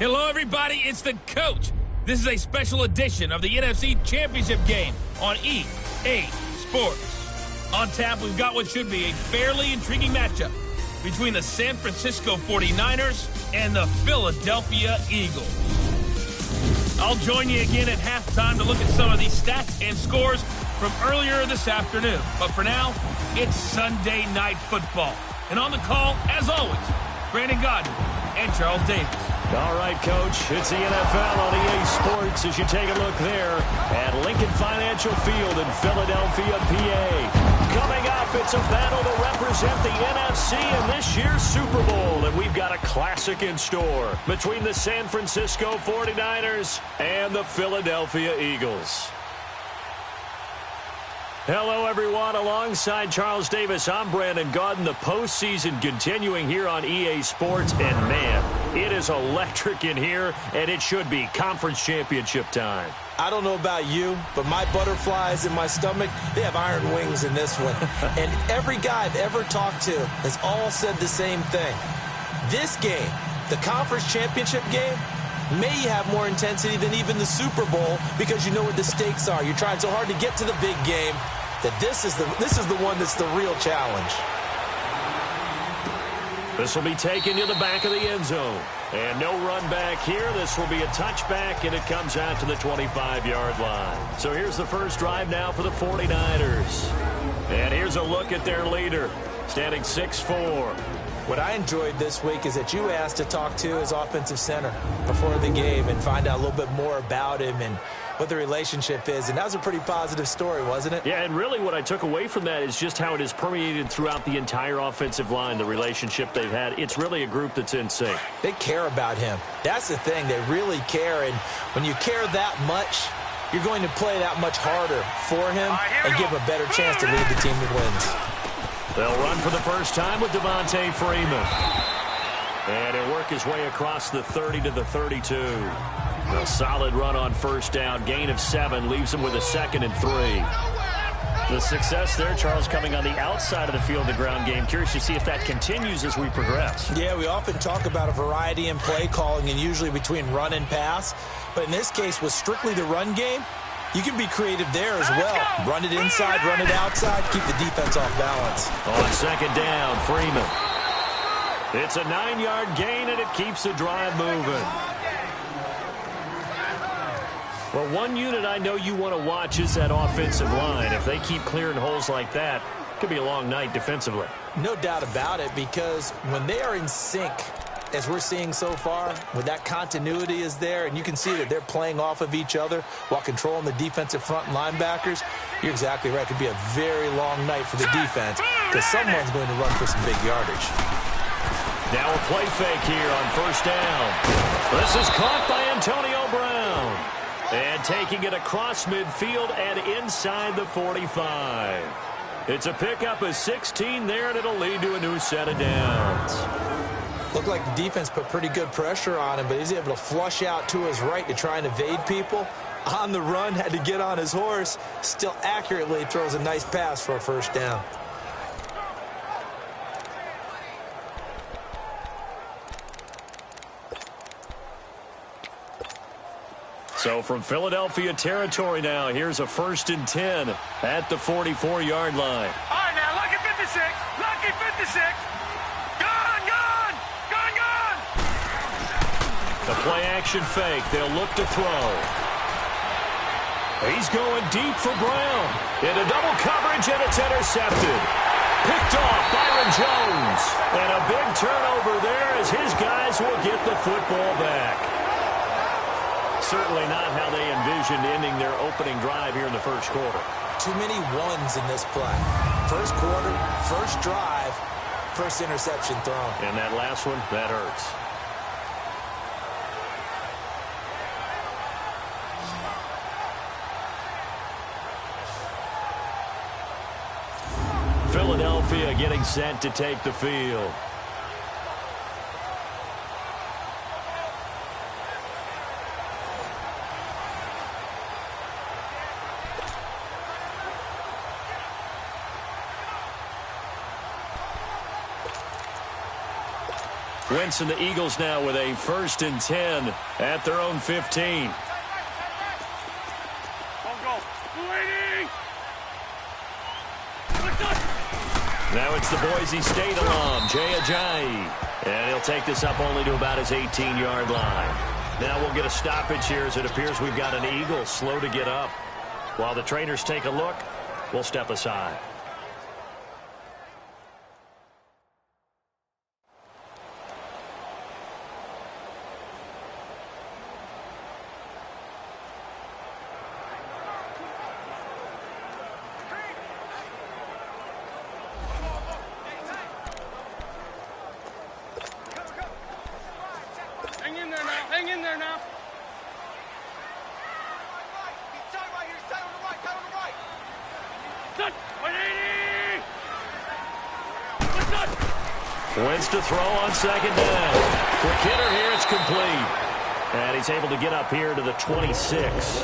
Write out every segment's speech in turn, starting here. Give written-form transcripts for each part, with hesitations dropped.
Hello, everybody. It's the coach. This is a special edition of the NFC Championship game on EA Sports. On tap, we've got what should be a fairly intriguing matchup between the San Francisco 49ers and the Philadelphia Eagles. I'll join you again at halftime to look at some of these stats and scores from earlier this afternoon. But for now, it's Sunday Night Football. And on the call, as always, Brandon Godden and Charles Davis. All right, Coach, it's the NFL on EA Sports as you take a look there at Lincoln Financial Field in Philadelphia, PA. Coming up, it's a battle to represent the NFC in this year's Super Bowl, and we've got a classic in store between the San Francisco 49ers and the Philadelphia Eagles. Hello, everyone. Alongside Charles Davis, I'm Brandon Godden. The postseason continuing here on EA Sports. And, man, it is electric in here, and it should be conference championship time. I don't know about you, but my butterflies in my stomach, they have iron wings in this one. And every guy I've ever talked to has all said the same thing. This game, the conference championship game, may have more intensity than even the Super Bowl because you know what the stakes are. You're trying so hard to get to the big game that this is the one that's the real challenge. This will be taken to the back of the end zone. And no run back here. This will be a touchback, and it comes out to the 25-yard line. So here's the first drive now for the 49ers. And here's a look at their leader, standing 6'4". What I enjoyed this week is that you asked to talk to his offensive center before the game and find out a little bit more about him and what the relationship is. And that was a pretty positive story, wasn't it? Yeah, and really what I took away from that is just how it is permeated throughout the entire offensive line, the relationship they've had. It's really a group that's in sync. They care about him. That's the thing. They really care. And when you care that much, you're going to play that much harder for him and give him a better chance to lead the team that wins. They'll run for the first time with Devontae Freeman. And he'll work his way across the 30 to the 32. A solid run on first down. Gain of 7 leaves him with a 2nd and 3. The success there, Charles, coming on the outside of the field, the ground game. Curious to see if that continues as we progress. Yeah, we often talk about a variety in play calling and usually between run and pass. But in this case, with strictly the run game, you can be creative there as well. Run it inside, run it outside, keep the defense off balance. On second down, Freeman. It's a 9-yard gain, and it keeps the drive moving. Well, one unit I know you want to watch is that offensive line. If they keep clearing holes like that, it could be a long night defensively. No doubt about it, because when they are in sync, as we're seeing so far, when that continuity is there, and you can see that they're playing off of each other while controlling the defensive front linebackers, you're exactly right. It could be a very long night for the defense because someone's going to run for some big yardage. Now a play fake here on first down. This is caught by Antonio Brown. And taking it across midfield and inside the 45. It's a pickup of 16 there, and it'll lead to a new set of downs. Looked like the defense put pretty good pressure on him, but he's able to flush out to his right to try and evade people. On the run, had to get on his horse. Still accurately throws a nice pass for a first down. So from Philadelphia territory now, here's a 1st and 10 at the 44-yard line. All right, now, lucky 56. Lucky 56. Gone, gone. Gone, gone. The play-action fake. They'll look to throw. He's going deep for Brown. Into double coverage, and it's intercepted. Picked off Byron Jones. And a big turnover there as his guys will get the football back. Certainly not how they envisioned ending their opening drive here in the first quarter. Too many ones in this play. First quarter, first drive, first interception thrown. And that last one, that hurts. Philadelphia getting set to take the field. Wentz and the Eagles now with a 1st and 10 at their own 15. Now it's the Boise State alum, Jay Ajayi. And he'll take this up only to about his 18-yard line. Now we'll get a stoppage here as it appears we've got an Eagle slow to get up. While the trainers take a look, we'll step aside. Hang in there now. Wentz to throw on 2nd down. Quick hitter here, it's complete. And he's able to get up here to the 26.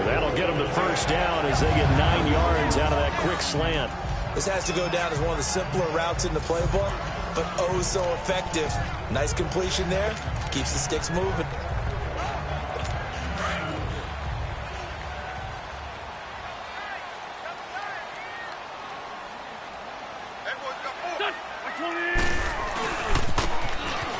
That'll get him to 1st down as they get 9 yards out of that quick slant. This has to go down as one of the simpler routes in the playbook, but oh so effective. Nice completion there. Keeps the sticks moving.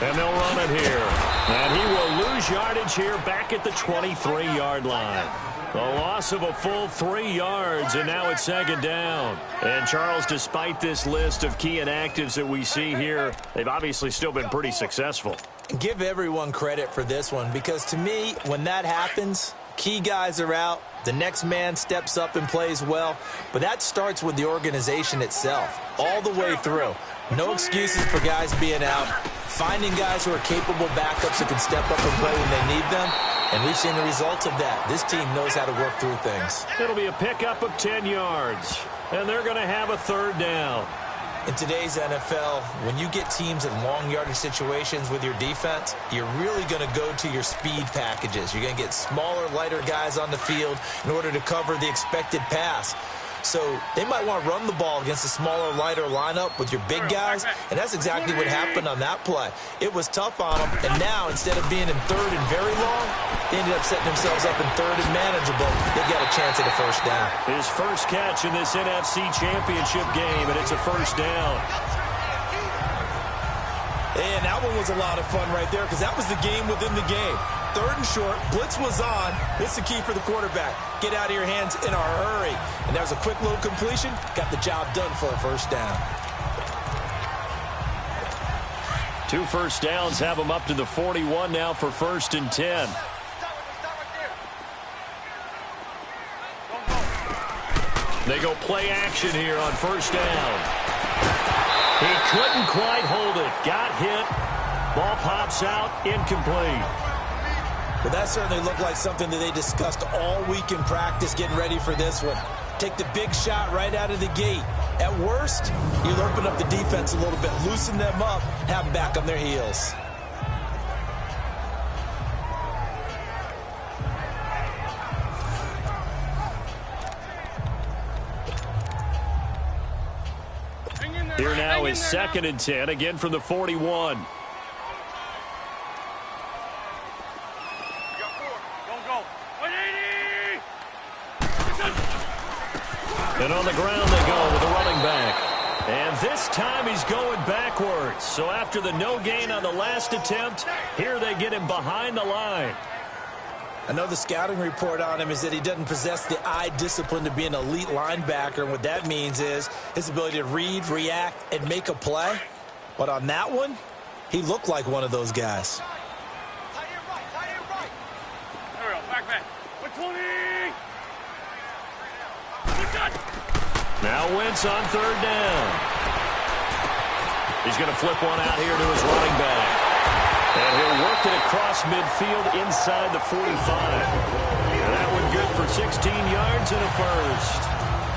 And they'll run it here. And he will lose yardage here back at the 23-yard line. A loss of a full 3 yards, and now it's 2nd down. And, Charles, despite this list of key inactives that we see here, they've obviously still been pretty successful. Give everyone credit for this one, because to me, when that happens, key guys are out, the next man steps up and plays well, but that starts with the organization itself, all the way through. No excuses for guys being out, finding guys who are capable backups who can step up and play when they need them, and we've seen the results of that. This team knows how to work through things. It'll be a pickup of 10 yards, and they're going to have a 3rd down. In today's NFL, when you get teams in long yardage situations with your defense, you're really going to go to your speed packages. You're going to get smaller, lighter guys on the field in order to cover the expected pass. So they might want to run the ball against a smaller, lighter lineup with your big guys, and that's exactly what happened on that play. It was tough on them, and now instead of being in 3rd and very long, they ended up setting themselves up in 3rd and manageable. They got a chance at a 1st down. His first catch in this NFC Championship game, and it's a 1st down. And that one was a lot of fun right there because that was the game within the game. 3rd and short, blitz was on. What's the key for the quarterback? Get out of your hands in a hurry. And that was a quick little completion. Got the job done for a 1st down. 2 1st downs have them up to the 41 now for 1st and 10. They go play action here on 1st down. He couldn't quite hold it. Got hit. Ball pops out. Incomplete. Well, that certainly looked like something that they discussed all week in practice getting ready for this one. Take the big shot right out of the gate. At worst, you'll open up the defense a little bit, loosen them up, have them back on their heels. Here now is 2nd and 10, again from the 41. And on the ground they go with the running back. And this time he's going backwards. So after the no gain on the last attempt, here they get him behind the line. I know the scouting report on him is that he doesn't possess the eye discipline to be an elite linebacker. And what that means is his ability to read, react, and make a play. But on that one, he looked like one of those guys. Tight end right. There we go, back. 20. Now Wentz on 3rd down. He's going to flip one out here to his running back. And he'll work it across midfield inside the 45. And that one good for 16 yards and a 1st.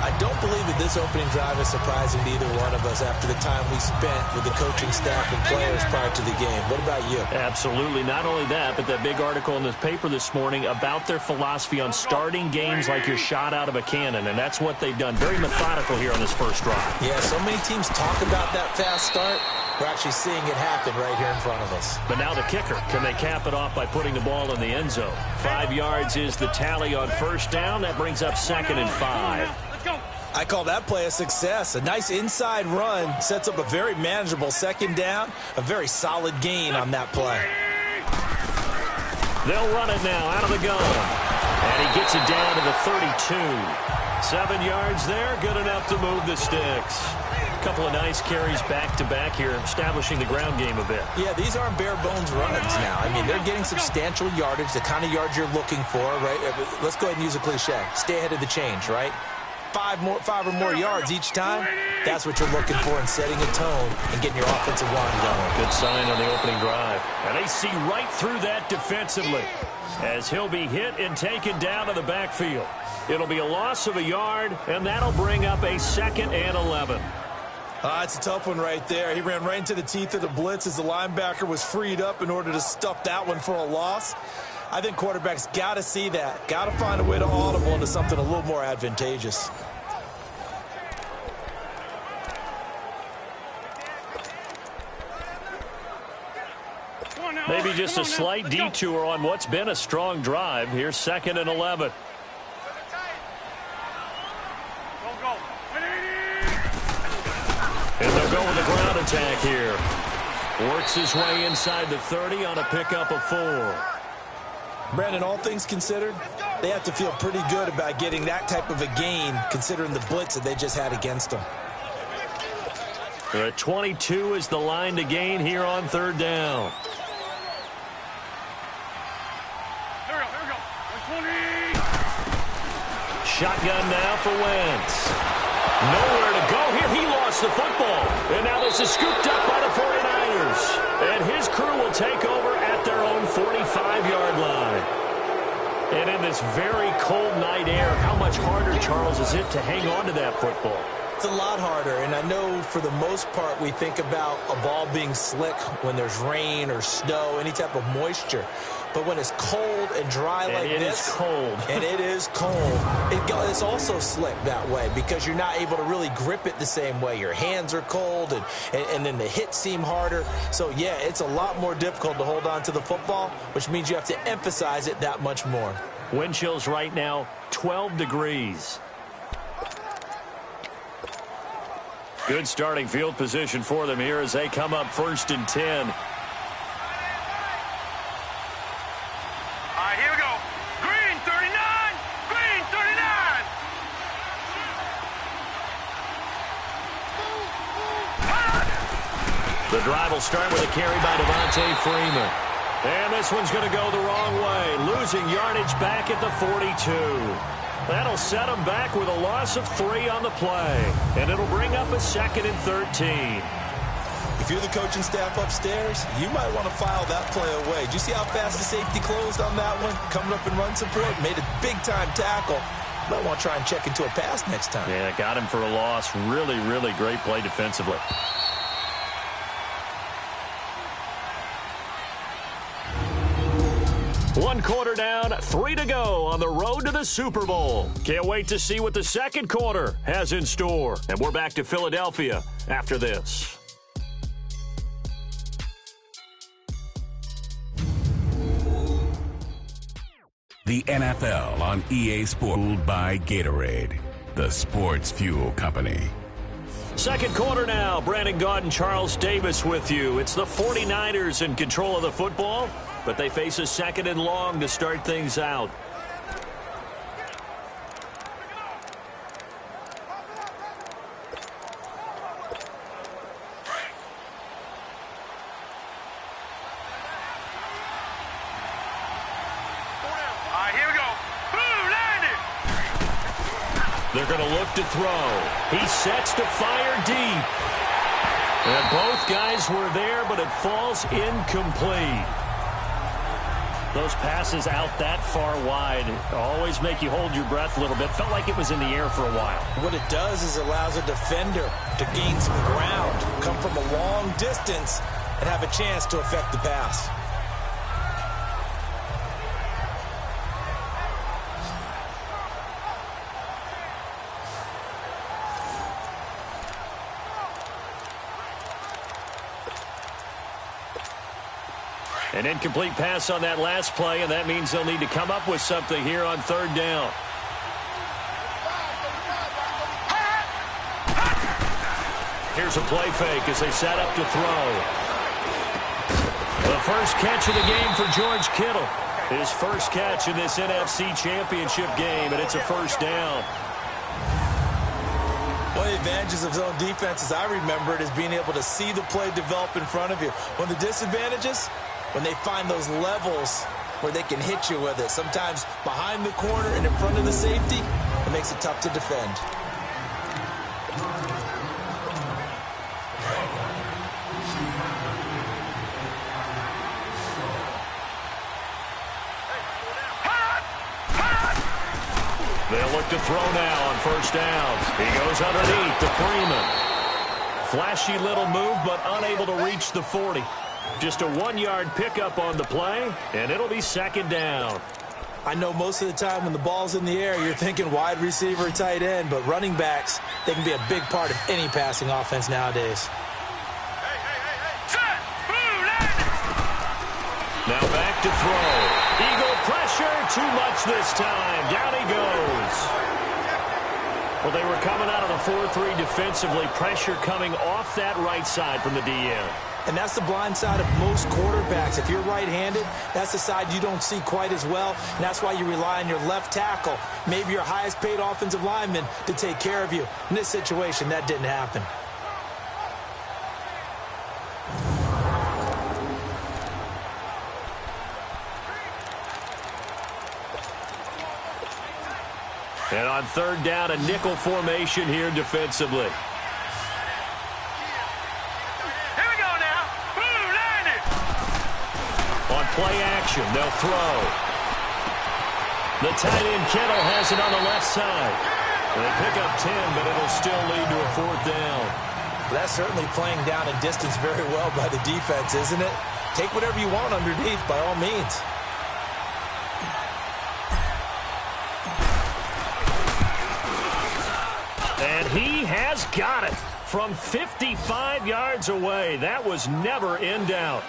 I I don't believe that this opening drive is surprising to either one of us after the time we spent with the coaching staff and players prior to the game. What about you? Absolutely. Not only that, but that big article in the paper this morning about their philosophy on starting games like you're shot out of a cannon, and that's what they've done. Very methodical here on this first drive. Yeah, so many teams talk about that fast start. We're actually seeing it happen right here in front of us. But now the kicker. Can they cap it off by putting the ball in the end zone? 5 yards is the tally on first down. That brings up 2nd and 5. Let's go. I call that play a success. A nice inside run sets up a very manageable 2nd down. A very solid gain on that play. They'll run it now out of the gun. And he gets it down to the 32. 7 yards there. Good enough to move the sticks. Couple of nice carries back-to-back here, establishing the ground game a bit. Yeah, these aren't bare-bones runs now. I mean, they're getting substantial yardage, the kind of yards you're looking for, right? Let's go ahead and use a cliche. Stay ahead of the change, right? 5 or more yards each time, that's what you're looking for in setting a tone and getting your offensive line going. Good sign on the opening drive. And they see right through that defensively as he'll be hit and taken down to the backfield. It'll be a loss of a yard, and that'll bring up a 2nd and 11. It's a tough one right there. He ran right into the teeth of the blitz as the linebacker was freed up in order to stuff that one for a loss. I think quarterbacks got to see that. Got to find a way to audible into something a little more advantageous. Maybe just a slight detour on what's been a strong drive. Here's 2nd and 11. And they'll go with the ground attack here. Works his way inside the 30 on a pickup of 4. Brandon, all things considered, they have to feel pretty good about getting that type of a gain considering the blitz that they just had against them. They're at 22 is the line to gain here on 3rd down. Here we go. 120. Shotgun now for Wentz. Nowhere to go here. He lost the football. And now this is scooped up by the 49ers. And his crew will take over at their own 45-yard line. And in this very cold night air, how much harder, Charles, is it to hang on to that football? It's a lot harder, and I know for the most part we think about a ball being slick when there's rain or snow, any type of moisture. But when it's cold and dry like this, it is cold. And it is cold, it's also slick that way because you're not able to really grip it the same way. Your hands are cold, and then the hits seem harder. So, yeah, it's a lot more difficult to hold on to the football, which means you have to emphasize it that much more. Wind chills right now, 12 degrees. Good starting field position for them here as they come up 1st and 10. Here we go. Green 39. Green 39. The drive will start with a carry by Devontae Freeman. And this one's going to go the wrong way, losing yardage back at the 42. That'll set him back with a loss of 3 on the play. And it'll bring up a 2nd and 13. If you're the coaching staff upstairs, you might want to file that play away. Did you see how fast the safety closed on that one? Coming up in run support, made a big-time tackle. Might want to try and check into a pass next time. Yeah, got him for a loss. Really, really great play defensively. One quarter down, 3 to go on the road to the Super Bowl. Can't wait to see what the second quarter has in store. And we're back to Philadelphia after this. The NFL on EA Sports by Gatorade, the sports fuel company. Second quarter now. Brandon Gaudin and Charles Davis with you. It's the 49ers in control of the football, but they face a 2nd and long to start things out. Here we go. Boom, landed. They're going to look to throw. He sets to fire deep. And both guys were there, but it falls incomplete. Those passes out that far wide always make you hold your breath a little bit. Felt like it was in the air for a while. What it does is allows a defender to gain some ground, come from a long distance, and have a chance to affect the pass. An incomplete pass on that last play, and that means they'll need to come up with something here on third down. Here's a play fake as they set up to throw. The first catch of the game for George Kittle. His first catch in this NFC Championship game, and it's a first down. One of the advantages of zone defense, as I remember it, is being able to see the play develop in front of you. One of the disadvantages, when they find those levels where they can hit you with it. Sometimes behind the corner and in front of the safety, it makes it tough to defend. They'll look to throw now on first down. He goes underneath to Freeman. Flashy little move, but unable to reach the 40. Just a 1-yard pickup on the play, and it'll be second down. I know most of the time when the ball's in the air, you're thinking wide receiver, tight end, but running backs, they can be a big part of any passing offense nowadays. Now back to throw. Eagle pressure, too much this time. Down he goes. Well, they were coming out of the 4-3 defensively. Pressure coming off that right side from the DN. And that's the blind side of most quarterbacks. If you're right-handed, that's the side you don't see quite as well. And that's why you rely on your left tackle, maybe your highest-paid offensive lineman, to take care of you. In this situation, that didn't happen. And on third down, a nickel formation here defensively. Play action. They'll throw. The tight end Kittle has it on the left side. They pick up 10, but it'll still lead to a fourth down. That's certainly playing down a distance very well by the defense, isn't it? Take whatever you want underneath, by all means. And he has got it from 55 yards away. That was never in doubt.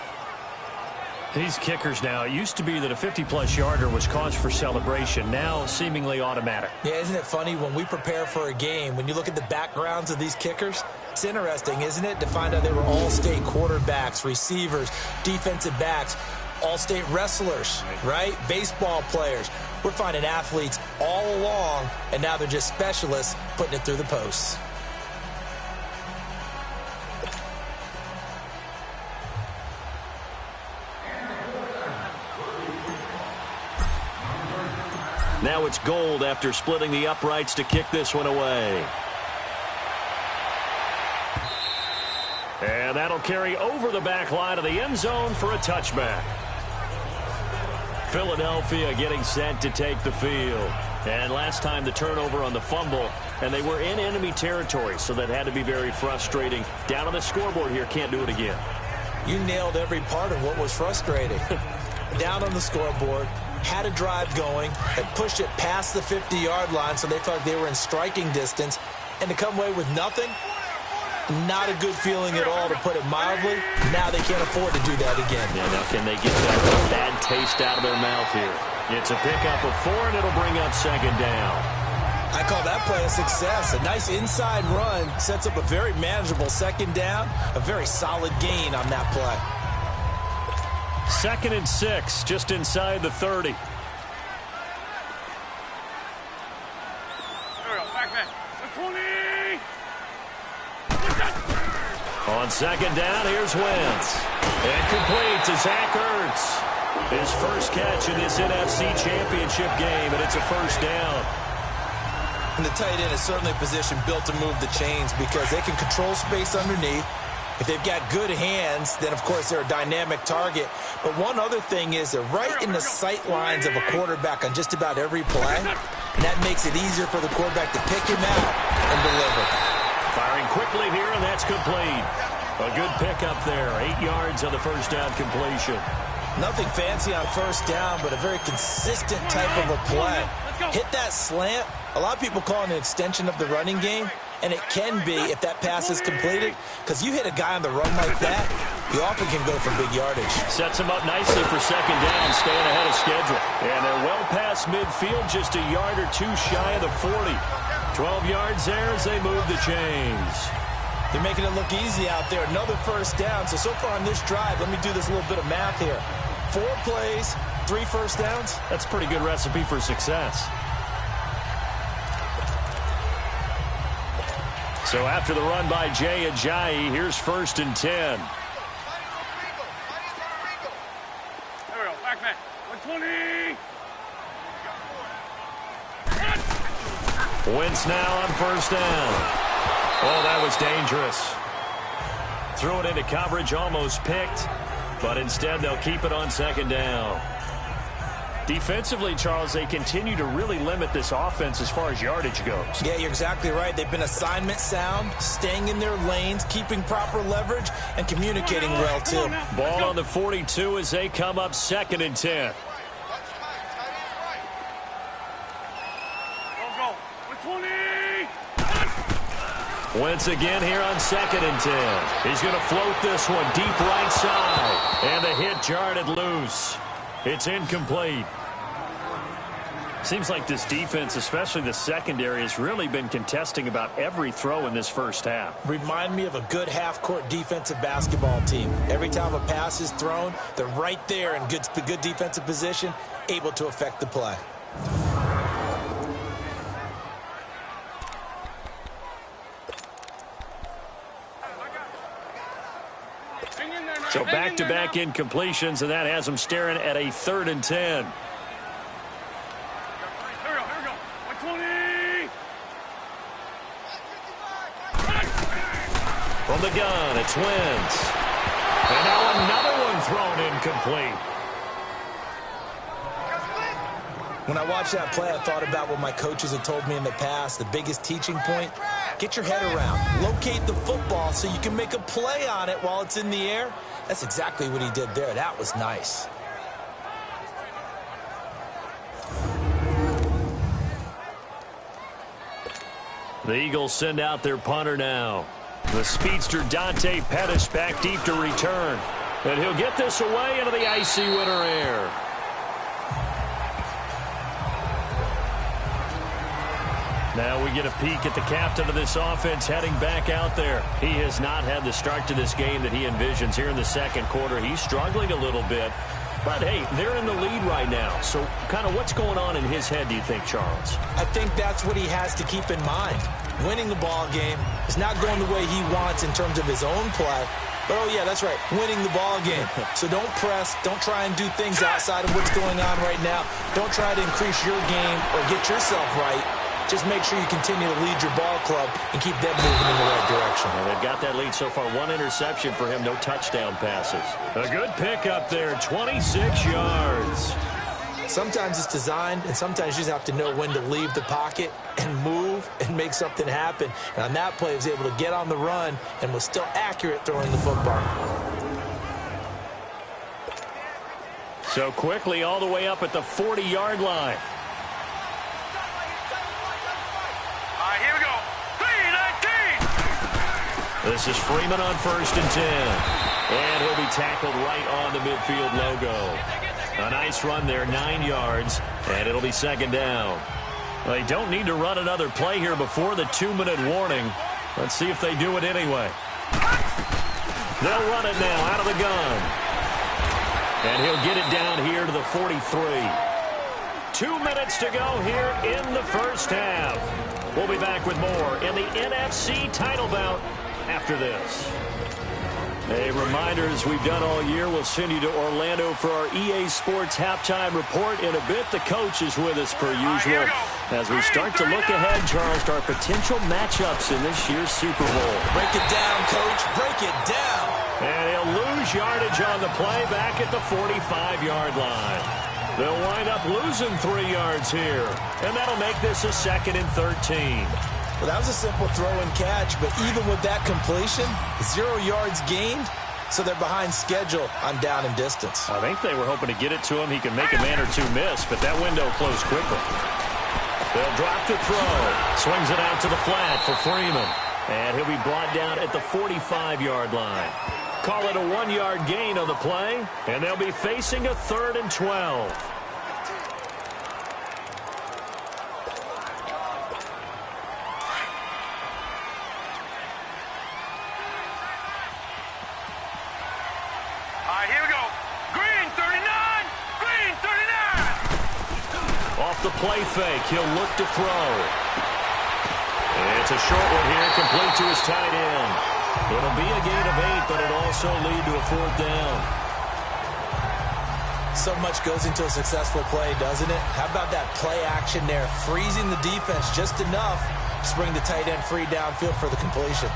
These kickers now, it used to be that a 50-plus yarder was cause for celebration. Now, seemingly automatic. Yeah, isn't it funny when we prepare for a game, when you look at the backgrounds of these kickers, it's interesting, isn't it, to find out they were all-state quarterbacks, receivers, defensive backs, all-state wrestlers, right? Baseball players. We're finding athletes all along, and now they're just specialists putting it through the posts. Now it's Gold after splitting the uprights to kick this one away. And that'll carry over the back line of the end zone for a touchback. Philadelphia getting set to take the field. And last time the turnover on the fumble, and they were in enemy territory, so that had to be very frustrating. Down on the scoreboard here, can't do it again. You nailed every part of what was frustrating. Down on the scoreboard, had a drive going, had pushed it past the 50-yard line, so they thought they were in striking distance, and to come away with nothing, not a good feeling at all, to put it mildly. Now they can't afford to do that again. Yeah, now can they get that bad taste out of their mouth here? It's a pickup of 4, and it'll bring up second down. I call that play a success. A nice inside run sets up a very manageable second down, a very solid gain on that play. 2nd and 6, just inside the 30. On second down, here's Wentz. And complete to Zach Ertz. His first catch in this NFC Championship game, and it's a first down. And the tight end is certainly a position built to move the chains because they can control space underneath. If they've got good hands, then, of course, they're a dynamic target. But one other thing is they're right in the sight lines of a quarterback on just about every play, and that makes it easier for the quarterback to pick him out and deliver. Firing quickly here, and that's complete. A good pickup there. 8 yards on the first down completion. Nothing fancy on first down, but a very consistent type of a play. Hit that slant. A lot of people call it an extension of the running game, and it can be if that pass is completed, because you hit a guy on the run like that, you often can go for big yardage. Sets him up nicely for second down, staying ahead of schedule. And they're well past midfield, just a yard or two shy of the 40. 12 yards there as they move the chains. They're making it look easy out there. Another first down. So far on this drive, let me do this little bit of math here. 4 plays, 3 first downs. That's a pretty good recipe for success. So after the run by Jay Ajayi, here's 1st and 10. There we go. Back. 120. Wentz now on first down. Oh, that was dangerous. Threw it into coverage, almost picked, but instead they'll keep it on second down. Defensively, Charles, they continue to really limit this offense as far as yardage goes. Yeah, you're exactly right. They've been assignment sound, staying in their lanes, keeping proper leverage, and communicating well, too. Ball on the 42 as they come up 2nd and 10. Go. 120. Wentz again here on 2nd and 10. He's going to float this one deep right side. And the hit jarred it loose. It's incomplete. Seems like this defense, especially the secondary, has really been contesting about every throw in this first half. Remind me of a good half-court defensive basketball team. Every time a pass is thrown, they're right there in good defensive position, able to affect the play. So back-to-back incompletions, and that has them staring at a 3rd and 10. Here we go. 120. From the gun, it's Wentz. And now another one thrown incomplete. When I watched that play, I thought about what my coaches had told me in the past. The biggest teaching point, get your head around. Locate the football so you can make a play on it while it's in the air. That's exactly what he did there. That was nice. The Eagles send out their punter now. The speedster Dante Pettis back deep to return. And he'll get this away into the icy winter air. Now we get a peek at the captain of this offense heading back out there. He has not had the start to this game that he envisions here in the second quarter. He's struggling a little bit. But, hey, they're in the lead right now. So kind of what's going on in his head, do you think, Charles? I think that's what he has to keep in mind. Winning the ball game is not going the way he wants in terms of his own play. But, oh, yeah, that's right, winning the ball game. So don't press. Don't try and do things outside of what's going on right now. Don't try to increase your game or get yourself right. Just make sure you continue to lead your ball club and keep them moving in the right direction. Well, they've got that lead so far. 1 interception for him, no touchdown passes. A good pickup there, 26 yards. Sometimes it's designed, and sometimes you just have to know when to leave the pocket and move and make something happen. And on that play, he was able to get on the run and was still accurate throwing the football. So quickly all the way up at the 40-yard line. Here we go. 3-19. This is Freeman on 1st and 10. And he'll be tackled right on the midfield logo. A nice run there, 9 yards, and it'll be 2nd down. They don't need to run another play here before the 2-minute warning. Let's see if they do it anyway. They'll run it now out of the gun. And he'll get it down here to the 43. 2 minutes to go here in the first half. We'll be back with more in the NFC title bout after this. A reminder, as we've done all year, we'll send you to Orlando for our EA Sports halftime report in a bit. The coach is with us per usual as we start to look ahead, Charles, to our potential matchups in this year's Super Bowl. Break it down, Coach. Break it down. And he'll lose yardage on the play back at the 45-yard line. They'll wind up losing 3 yards here, and that'll make this a 2nd and 13. Well, that was a simple throw and catch, but even with that completion, 0 yards gained, so they're behind schedule on down and distance. I think they were hoping to get it to him. He can make a man or two miss, but that window closed quickly. They'll drop the throw. Swings it out to the flat for Freeman. And he'll be brought down at the 45-yard line. Call it a 1-yard gain on the play, and they'll be facing a 3rd and 12. Here we go. Green 39. Green 39. Off the play fake, he'll look to throw. It's a short one here, complete to his tight end. It'll be a gain of 8, but it'll also lead to a 4th down. So much goes into a successful play, doesn't it? How about that play action there, freezing the defense just enough to bring the tight end free downfield for the completion.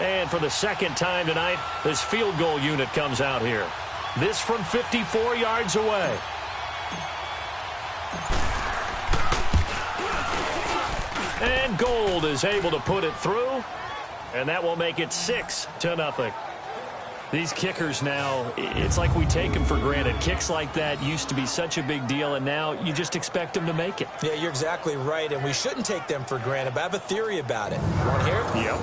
And for the 2nd time tonight, this field goal unit comes out here. This from 54 yards away. And Gold is able to put it through, and that will make it 6-0. These kickers now, it's like we take them for granted. Kicks like that used to be such a big deal, and now you just expect them to make it. Yeah, you're exactly right, and we shouldn't take them for granted, but I have a theory about it. Want to hear it? Yep.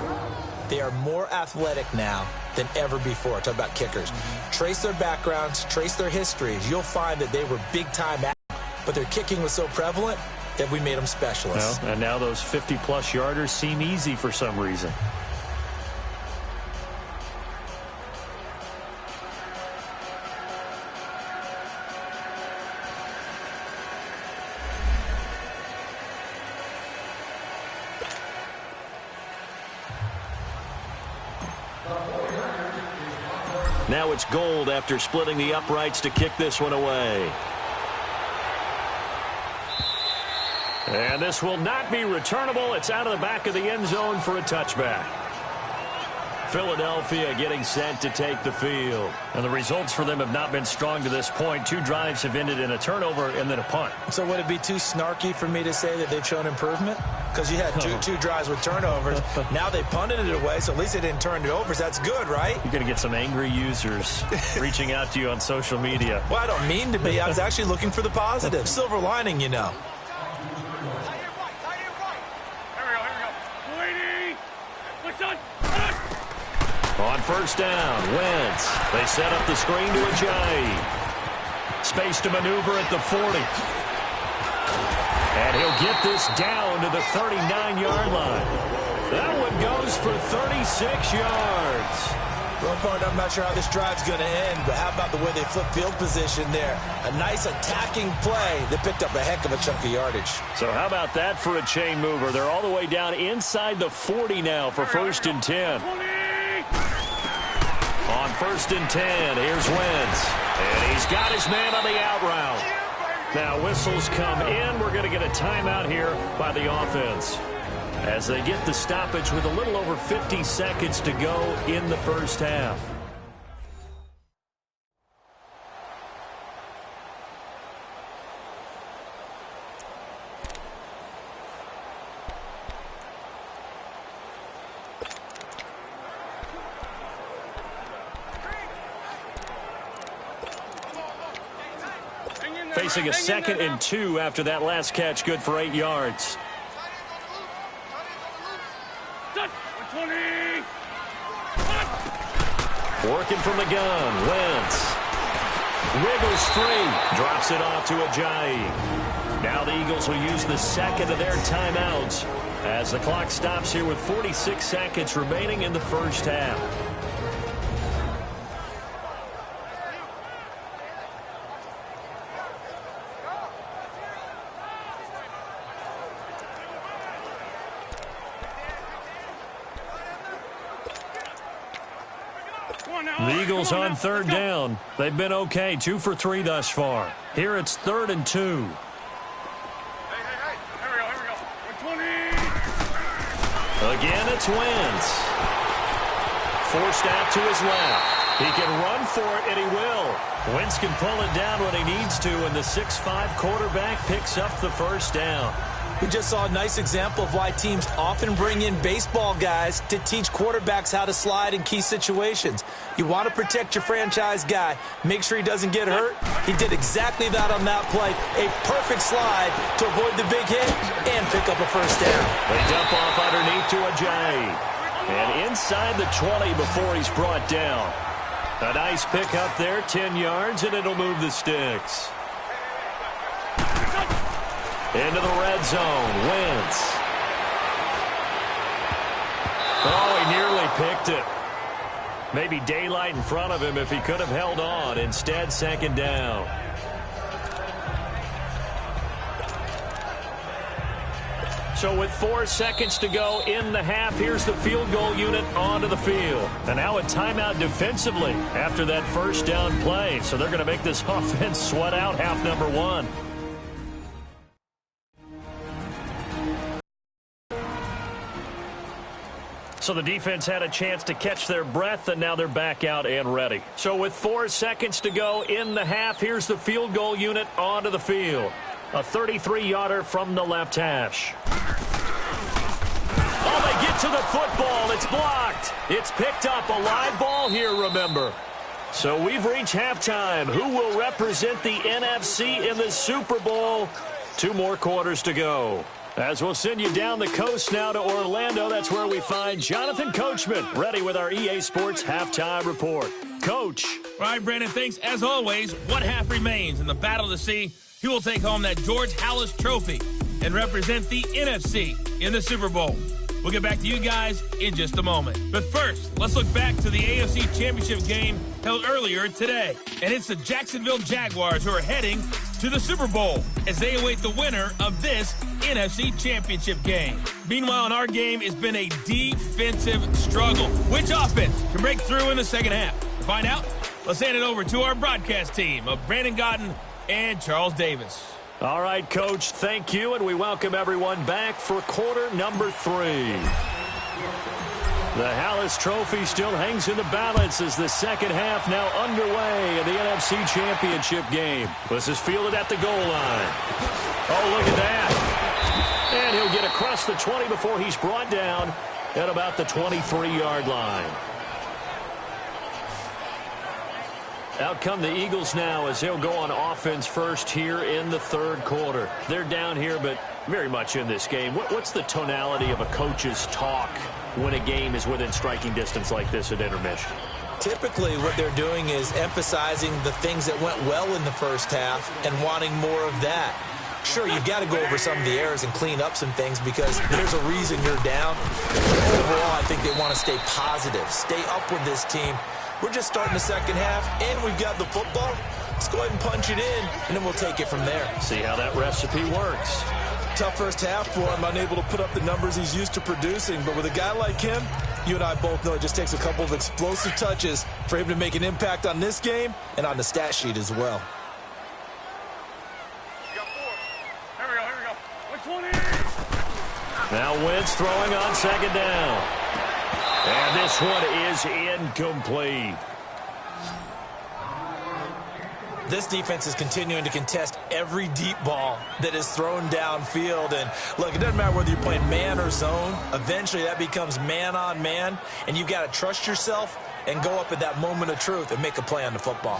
They are more athletic now than ever before. Talk about kickers. Trace their backgrounds, trace their histories. You'll find that they were big-time athletes, but their kicking was so prevalent that we made them specialists. Well, and now those 50-plus yarders seem easy for some reason. Now it's Gold after splitting the uprights to kick this one away. And this will not be returnable. It's out of the back of the end zone for a touchback. Philadelphia getting set to take the field. And the results for them have not been strong to this point. 2 drives have ended in a turnover and then a punt. So would it be too snarky for me to say that they've shown improvement? Because you had two drives with turnovers. Now they punted it away, so at least they didn't turn it over. So that's good, right? You're going to get some angry users reaching out to you on social media. Well, I don't mean to be. I was actually looking for the positive. Silver lining, you know. On 1st down, Wentz. They set up the screen to Ajayi. Space to maneuver at the 40. And he'll get this down to the 39-yard line. That one goes for 36 yards. Well, partner, I'm not sure how this drive's going to end, but how about the way they flip field position there? A nice attacking play that picked up a heck of a chunk of yardage. So how about that for a chain mover? They're all the way down inside the 40 now for 1st and 10. On 1st and 10, here's Wentz. And he's got his man on the out route. Now whistles come in. We're going to get a timeout here by the offense as they get the stoppage with a little over 50 seconds to go in the 1st half. Facing a 2nd and 2 after that last catch, good for 8 yards. Working from the gun, Wentz. Wiggles free, drops it off to Ajayi. Now the Eagles will use the second of their timeouts as the clock stops here with 46 seconds remaining in the first half. The Eagles on third down. They've been okay, 2 for 3 thus far. Here it's 3rd and 2. Here we go. 20. Again, it's Wentz. Forced out to his left. He can run for it, and he will. Wentz can pull it down when he needs to, and the 6'5" quarterback picks up the first down. We just saw a nice example of why teams often bring in baseball guys to teach quarterbacks how to slide in key situations. You want to protect your franchise guy. Make sure he doesn't get hurt. He did exactly that on that play. A perfect slide to avoid the big hit and pick up a first down. They dump off underneath to Ajayi. And inside the 20 before he's brought down. A nice pick up there, 10 yards, and it'll move the sticks. Into the red zone, Wentz. Oh, he nearly picked it. Maybe daylight in front of him if he could have held on. Instead, second down. So with 4 seconds to go in the half, here's the field goal unit onto the field. And now a timeout defensively after that first down play. So they're going to make this offense sweat out half number 1. So the defense had a chance to catch their breath, and now they're back out and ready. So with 4 seconds to go in the half, here's the field goal unit onto the field. A 33-yarder from the left hash. Oh, they get to the football. It's blocked. It's picked up. A live ball here, remember. So we've reached halftime. Who will represent the NFC in the Super Bowl? 2 more quarters to go. As we'll send you down the coast now to Orlando, that's where we find Jonathan Coachman, ready with our EA Sports Halftime Report. Coach. All right, Brandon, thanks. As always, one half remains in the Battle of the Sea. He will take home that George Halas Trophy and represent the NFC in the Super Bowl. We'll get back to you guys in just a moment. But first, let's look back to the AFC Championship game held earlier today. And it's the Jacksonville Jaguars who are heading to the Super Bowl as they await the winner of this NFC Championship game. Meanwhile, in our game, it's been a defensive struggle. Which offense can break through in the second half? To find out, let's hand it over to our broadcast team of Brandon Godden and Charles Davis. All right, Coach, thank you, and we welcome everyone back for quarter number 3. The Halas Trophy still hangs in the balance as the second half now underway in the NFC Championship game. This is fielded at the goal line. Oh, look at that. And he'll get across the 20 before he's brought down at about the 23-yard line. Out come the Eagles now as they'll go on offense first here in the third quarter. They're down here, but very much in this game. What's the tonality of a coach's talk when a game is within striking distance like this at intermission? Typically, what they're doing is emphasizing the things that went well in the first half and wanting more of that. Sure, you've got to go over some of the errors and clean up some things because there's a reason you're down. Overall, I think they want to stay positive, stay up with this team. We're just starting the second half, and we've got the football. Let's go ahead and punch it in, and then we'll take it from there. See how that recipe works. Tough first half for him, unable to put up the numbers he's used to producing. But with a guy like him, you and I both know it just takes a couple of explosive touches for him to make an impact on this game and on the stat sheet as well. You got 4. Here we go. 120. Now Wentz throwing on second down. And this one is incomplete. This defense is continuing to contest every deep ball that is thrown downfield. And look, it doesn't matter whether you're playing man or zone. Eventually that becomes man on man. And you've got to trust yourself and go up at that moment of truth and make a play on the football.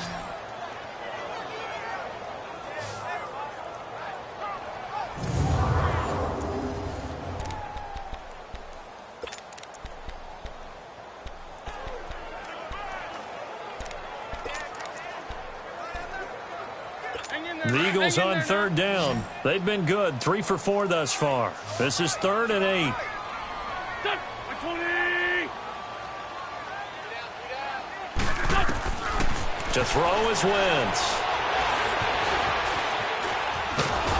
The Eagles on third down. They've been good, 3 for 4 thus far. This is 3rd and 8. To throw is Wentz.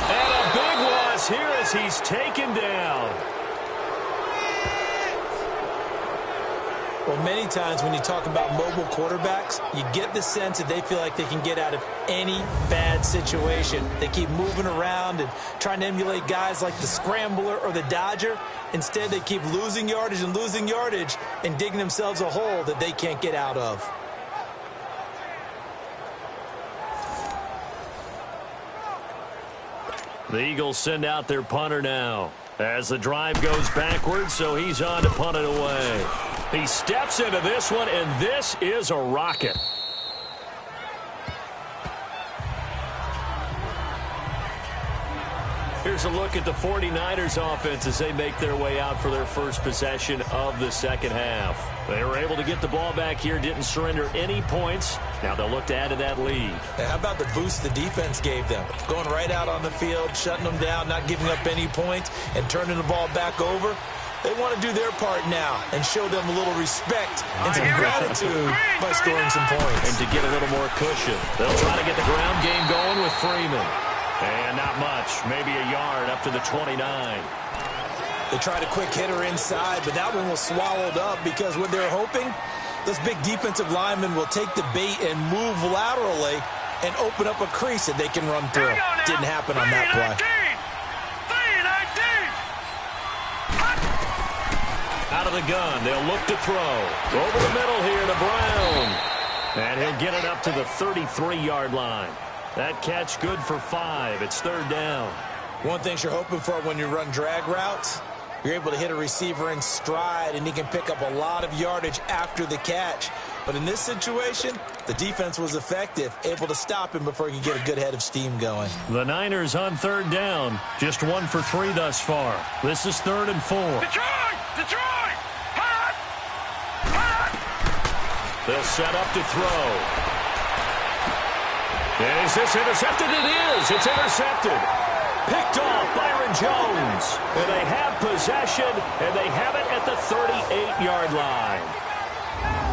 And a big loss here as he's taken down. Well, many times when you talk about mobile quarterbacks, you get the sense that they feel like they can get out of any bad situation. They keep moving around and trying to emulate guys like the scrambler or the dodger. Instead, they keep losing yardage and digging themselves a hole that they can't get out of. The Eagles send out their punter now as the drive goes backwards, so he's on to punt it away. He steps into this one, and this is a rocket. Here's a look at the 49ers offense as they make their way out for their first possession of the second half. They were able to get the ball back here, didn't surrender any points. Now they'll look to add to that lead. How about the boost the defense gave them? Going right out on the field, shutting them down, not giving up any points, and turning the ball back over. They want to do their part now and show them a little respect and some gratitude by scoring some points. And to get a little more cushion, they'll try to get the ground game going with Freeman. And not much, maybe a yard up to the 29. They tried a quick hitter inside, but that one was swallowed up because what they're hoping, those big defensive linemen will take the bait and move laterally and open up a crease that they can run through. Didn't happen on that play. Out of the gun, they'll look to throw. Over the middle here to Brown. And he'll get it up to the 33-yard line. That catch good for 5. It's 3rd down. One thing you're hoping for when you run drag routes, you're able to hit a receiver in stride, and he can pick up a lot of yardage after the catch. But in this situation, the defense was effective, able to stop him before he could get a good head of steam going. The Niners on 3rd down, just 1 for 3 thus far. This is 3rd and 4. Detroit! Hot! Hot! They'll set up to throw. Is this intercepted? It is. It's intercepted. Picked off Byron Jones. And they have possession, and they have it at the 38-yard line.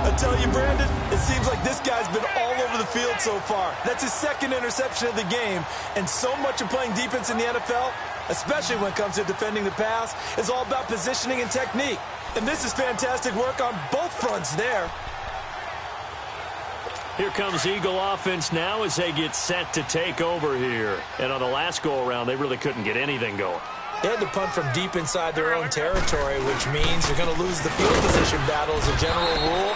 I tell you, Brandon, it seems like this guy's been all over the field so far. That's his 2nd interception of the game. And so much of playing defense in the NFL, especially when it comes to defending the pass, is all about positioning and technique. And this is fantastic work on both fronts there. Here comes Eagle offense now as they get set to take over here. And on the last go-around, they really couldn't get anything going. They had to punt from deep inside their own territory, which means you're going to lose the field position battle as a general rule.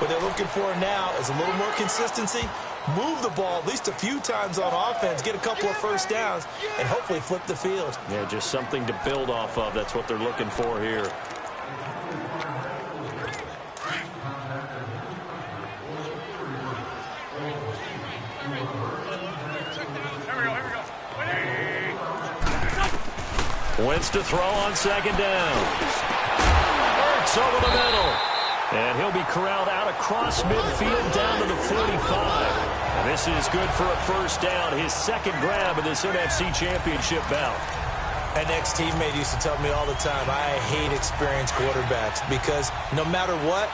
What they're looking for now is a little more consistency, move the ball at least a few times on offense, get a couple of first downs, and hopefully flip the field. Yeah, just something to build off of. That's what they're looking for here. Wentz to throw on 2nd down. Hurts over the middle. And he'll be corralled out across midfield down to the 45. And this is good for a first down. His 2nd grab of this NFC Championship bout. An ex-teammate used to tell me all the time, I hate experienced quarterbacks because no matter what,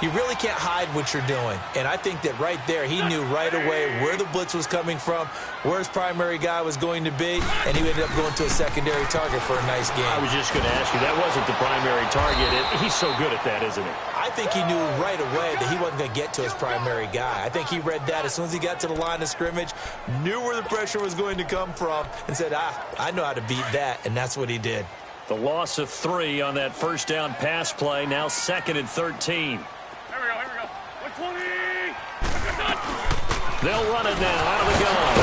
you really can't hide what you're doing. And I think that right there, he knew right away where the blitz was coming from, where his primary guy was going to be, and he ended up going to a secondary target for a nice game. I was just going to ask you, that wasn't the primary target. He's so good at that, isn't he? I think he knew right away that he wasn't going to get to his primary guy. I think he read that as soon as he got to the line of scrimmage, knew where the pressure was going to come from, and said, I know how to beat that, and that's what he did. The loss of 3 on that first down pass play, now 2nd and 13. They'll run it now out of the gun.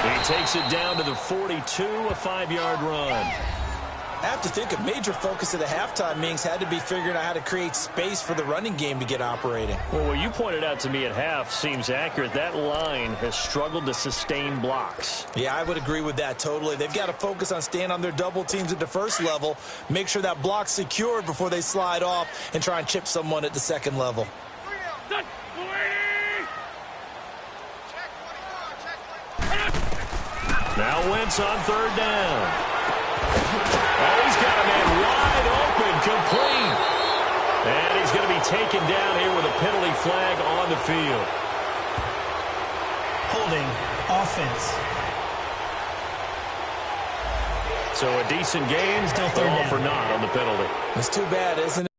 He takes it down to the 42, a 5-yard run. I have to think a major focus of the halftime meetings had to be figuring out how to create space for the running game to get operating. Well, what you pointed out to me at half seems accurate. That line has struggled to sustain blocks. Yeah, I would agree with that totally. They've got to focus on staying on their double teams at the first level, make sure that block's secured before they slide off and try and chip someone at the 2nd level. Now Wentz on third down. Oh, he's got a man wide open, complete. And he's going to be taken down here with a penalty flag on the field. Holding offense. So a decent game, still third down for naught on the penalty. It's too bad, isn't it?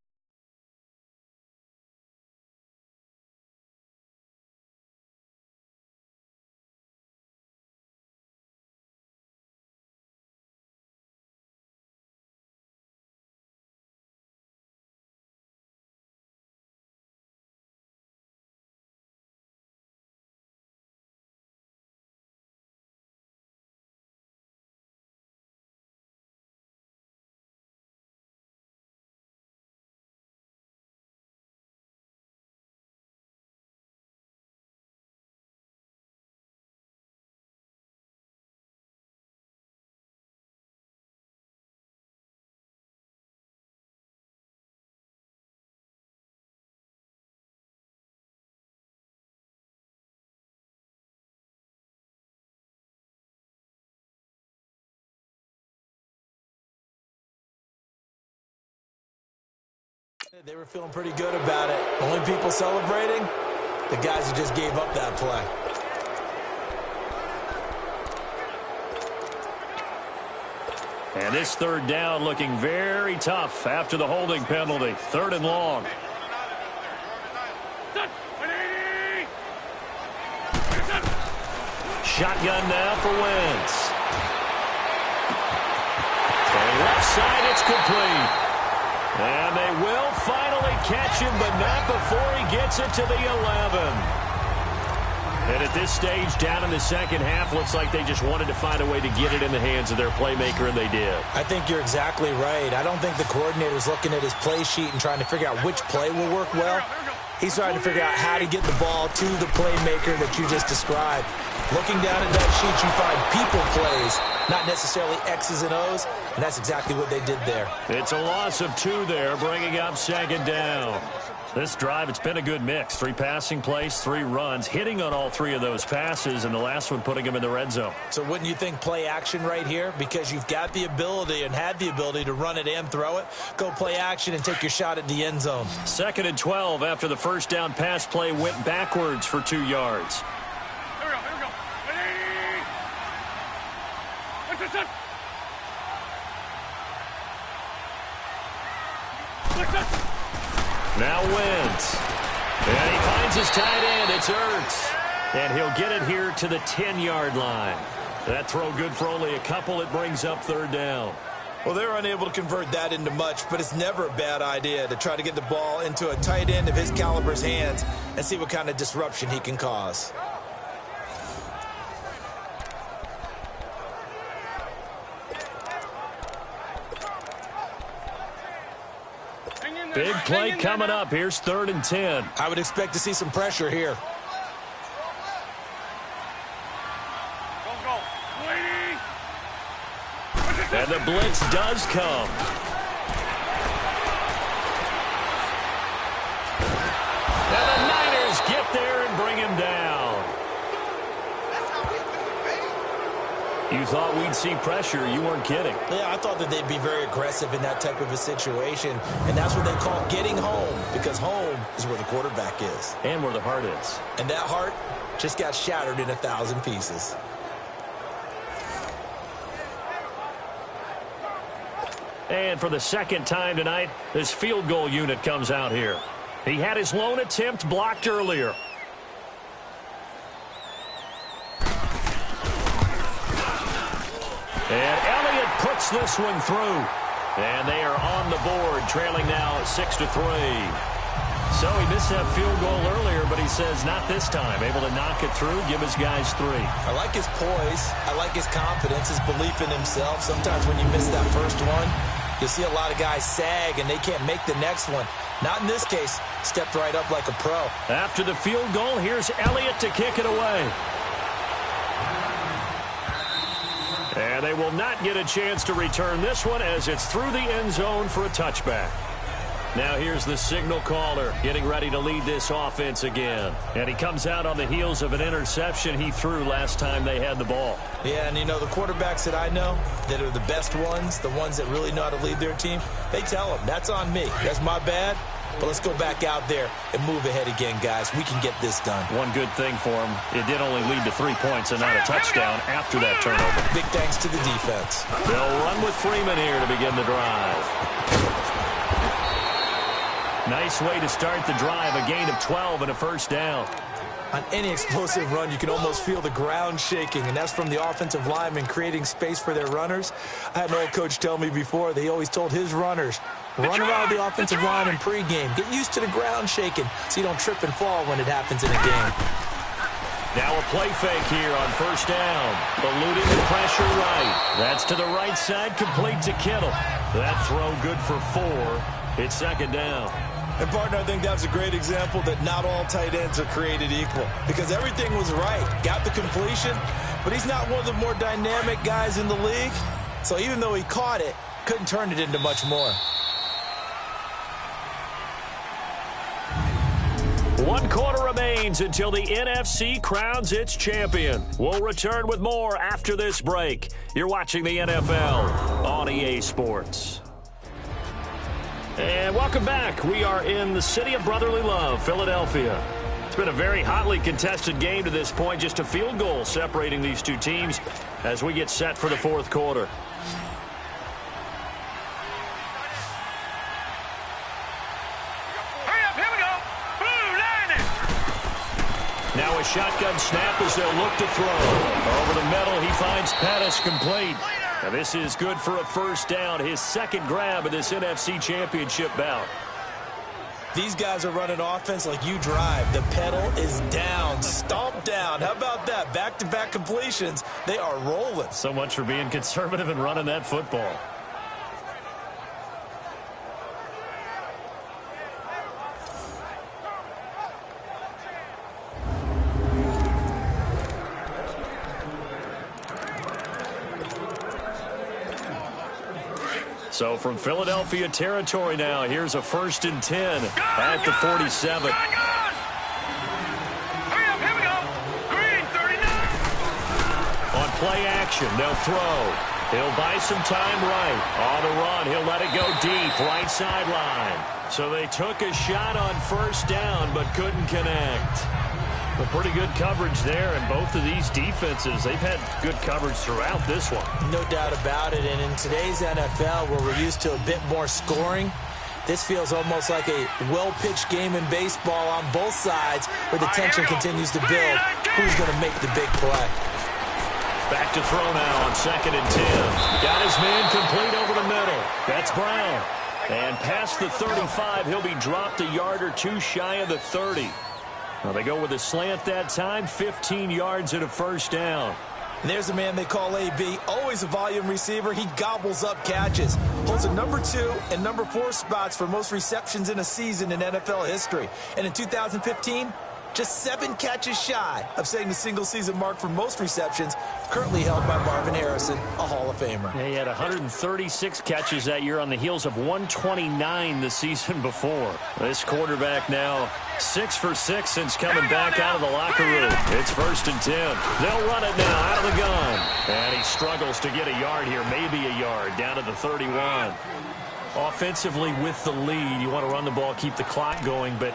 They were feeling pretty good about it. Only people celebrating, the guys who just gave up that play. And this third down looking very tough after the holding penalty. Third and long. Shotgun now for Wentz. From left side, it's complete. And they will finally catch him, but not before he gets it to the 11. And at this stage, down in the second half, looks like they just wanted to find a way to get it in the hands of their playmaker, and they did. I think you're exactly right. I don't think the coordinator's looking at his play sheet and trying to figure out which play will work well. He's trying to figure out how to get the ball to the playmaker that you just described. Looking down at that sheet, you find people plays, not necessarily X's and O's, and that's exactly what they did there. It's a loss of 2 there, bringing up second down. This drive, it's been a good mix. 3 passing plays, 3 runs, hitting on all 3 of those passes, and the last one putting them in the red zone. So wouldn't you think play action right here? Because you've got the ability and had the ability to run it and throw it. Go play action and take your shot at the end zone. 2nd and 12 after the first down pass play went backwards for 2 yards. Here we go. Ready? What's this up? What's this? Now Wentz. And he finds his tight end. It's Ertz. And he'll get it here to the 10-yard line. That throw good for only a couple. It brings up third down. Well, they're unable to convert that into much, but it's never a bad idea to try to get the ball into a tight end of his caliber's hands and see what kind of disruption he can cause. Big play coming up. Here's 3rd and 10. I would expect to see some pressure here. Go. Waiting. And the blitz does come. And the Niners get there and bring him down. You thought we'd see pressure. You weren't kidding. Yeah, I thought that they'd be very aggressive in that type of a situation, and that's what they call getting home, because home is where the quarterback is. And where the heart is. And that heart just got shattered in 1,000 pieces. And for the second time tonight, this field goal unit comes out here. He had his lone attempt blocked earlier. And Elliott puts this one through. And they are on the board, trailing now 6-3. So he missed that field goal earlier, but he says not this time. Able to knock it through, give his guys 3. I like his poise. I like his confidence, his belief in himself. Sometimes when you miss that first one, you see a lot of guys sag and they can't make the next one. Not in this case. Stepped right up like a pro. After the field goal, here's Elliott to kick it away. And they will not get a chance to return this one as it's through the end zone for a touchback. Now here's the signal caller getting ready to lead this offense again. And he comes out on the heels of an interception he threw last time they had the ball. Yeah, and the quarterbacks that I know that are the best ones, the ones that really know how to lead their team, they tell them, that's on me. That's my bad. But let's go back out there and move ahead again, guys. We can get this done. One good thing for him, it did only lead to 3 points and not a touchdown after that turnover. Big thanks to the defense. They'll run with Freeman here to begin the drive. Nice way to start the drive, a gain of 12 and a first down. On any explosive run, you can almost feel the ground shaking, and that's from the offensive linemen creating space for their runners. I had an old coach tell me before, they always told his runners, run around the offensive line in pregame. Get used to the ground shaking so you don't trip and fall when it happens in a game. Now a play fake here on first down. Eluding the pressure right. That's to the right side, complete to Kittle. That throw good for 4. It's second down. And, partner, I think that's a great example that not all tight ends are created equal because everything was right. Got the completion, but he's not one of the more dynamic guys in the league. So even though he caught it, couldn't turn it into much more. 1 quarter remains until the NFC crowns its champion. We'll return with more after this break. You're watching the NFL on EA Sports. And welcome back. We are in the city of brotherly love, Philadelphia. It's been a very hotly contested game to this point, just a field goal separating these two teams as we get set for the fourth quarter. Hurry up, here we go. Blue line it. Now a shotgun snap as they'll look to throw. Over the middle, he finds Pettis complete. And this is good for a first down, his second grab of this NFC Championship bout. These guys are running offense like you drive. The pedal is down, stomped down. How about that? Back-to-back completions. They are rolling. So much for being conservative and running that football. So from Philadelphia territory now, here's a 1st and 10 at the 47. Hurry up, here we go. Green, 39. On play action, they'll throw. He'll buy some time right. On the run, he'll let it go deep, right sideline. So they took a shot on first down, but couldn't connect. Well, pretty good coverage there, and both of these defenses, they've had good coverage throughout this one. No doubt about it, and in today's NFL, where we're used to a bit more scoring, this feels almost like a well-pitched game in baseball on both sides, where the tension continues to build. Who's going to make the big play? Back to throw now on 2nd and 10. Got his man complete over the middle. That's Brown. And past the 35, he'll be dropped a yard or two shy of the 30. Well, they go with a slant that time, 15 yards and a first down. And there's a man they call AB, always a volume receiver. He gobbles up catches. Holds a number 2 and number 4 spots for most receptions in a season in NFL history. And in 2015, just 7 catches shy of setting the single-season mark for most receptions, currently held by Marvin Harrison, a Hall of Famer. Yeah, he had 136 catches that year on the heels of 129 the season before. This quarterback now 6 for 6 since coming back out of the locker room. It's 1st and 10. They'll run it now out of the gun. And he struggles to get a yard here, maybe a yard, down to the 31. Offensively with the lead, you want to run the ball, keep the clock going, but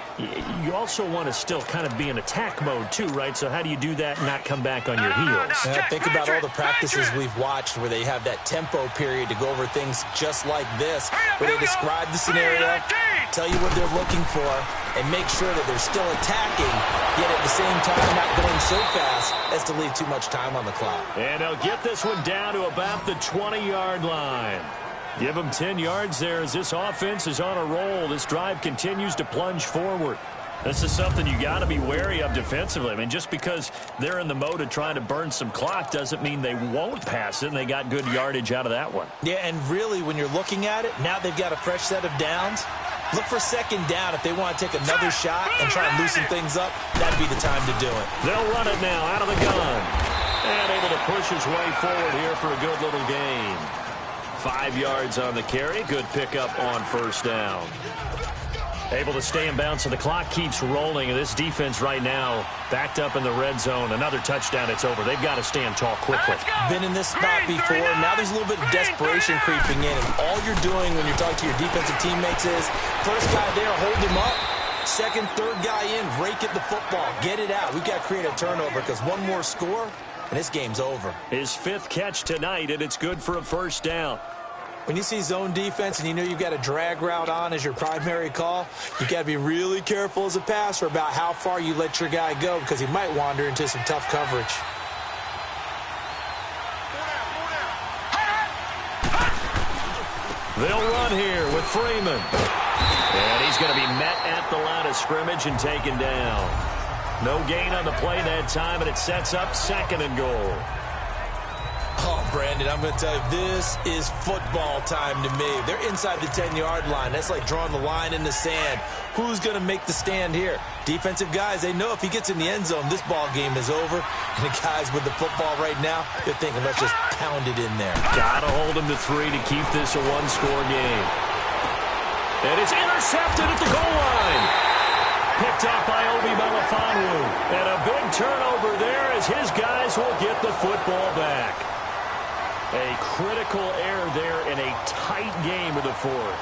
you also want to still kind of be in attack mode too, right? So how do you do that and not come back on your heels? Yeah, think about all the practices we've watched where they have that tempo period to go over things just like this, where they describe the scenario, tell you what they're looking for, and make sure that they're still attacking, yet at the same time not going so fast as to leave too much time on the clock. And they'll get this one down to about the 20-yard line. Give them 10 yards there as this offense is on a roll. This drive continues to plunge forward. This is something you got to be wary of defensively. I mean, just because they're in the mode of trying to burn some clock doesn't mean they won't pass it, and they got good yardage out of that one. Yeah, and really, when you're looking at it, now they've got a fresh set of downs. Look for 2nd down if they want to take another shot and try and loosen things up. That'd be the time to do it. They'll run it now out of the gun. And able to push his way forward here for a good little gain. 5 yards on the carry. Good pickup on first down. Able to stay in bounds, so the clock keeps rolling. And this defense right now backed up in the red zone. Another touchdown, it's over. They've got to stand tall quickly. Been in this spot before. Now there's a little bit of desperation creeping in. And all you're doing when you're talking to your defensive teammates is, first guy there, hold him up. Second, third guy in, rake at the football. Get it out. We've got to create a turnover because one more score, and this game's over. His 5th catch tonight, and it's good for a first down. When you see zone defense and you know you've got a drag route on as your primary call, you got to be really careful as a passer about how far you let your guy go because he might wander into some tough coverage. They'll run here with Freeman. And he's going to be met at the line of scrimmage and taken down. No gain on the play that time, and it sets up 2nd and goal. Oh, Brandon, I'm going to tell you, this is football time to me. They're inside the 10-yard line. That's like drawing the line in the sand. Who's going to make the stand here? Defensive guys, they know if he gets in the end zone, this ball game is over. And the guys with the football right now, they're thinking, let's just pound it in there. Got to hold him to 3 to keep this a one-score game. And it's intercepted at the goal line. Picked up by Obi Melifonwu. And a big turnover there as his guys will get the football back. A critical error there in a tight game of the 4th.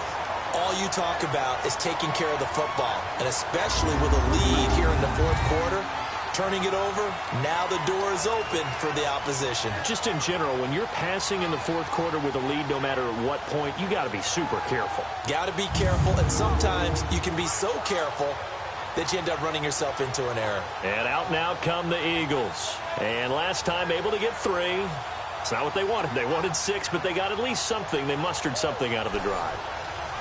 All you talk about is taking care of the football, and especially with a lead here in the 4th quarter, turning it over, now the door is open for the opposition. Just in general, when you're passing in the 4th quarter with a lead, no matter at what point, you got to be super careful. Got to be careful, and sometimes you can be so careful that you end up running yourself into an error. And out now come the Eagles. And last time able to get 3. It's not what they wanted. They wanted 6, but they got at least something. They mustered something out of the drive.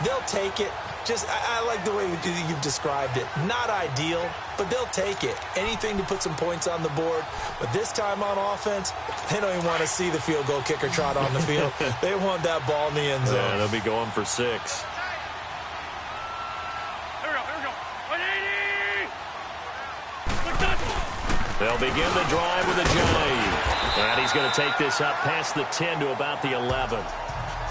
They'll take it. I like the way you've described it. Not ideal, but they'll take it. Anything to put some points on the board. But this time on offense, they don't even want to see the field goal kicker trot on the field. They want that ball in the end zone. Yeah, they'll be going for 6. Here we go. 180! They'll begin the drive with a jive. And he's going to take this up past the 10 to about the 11.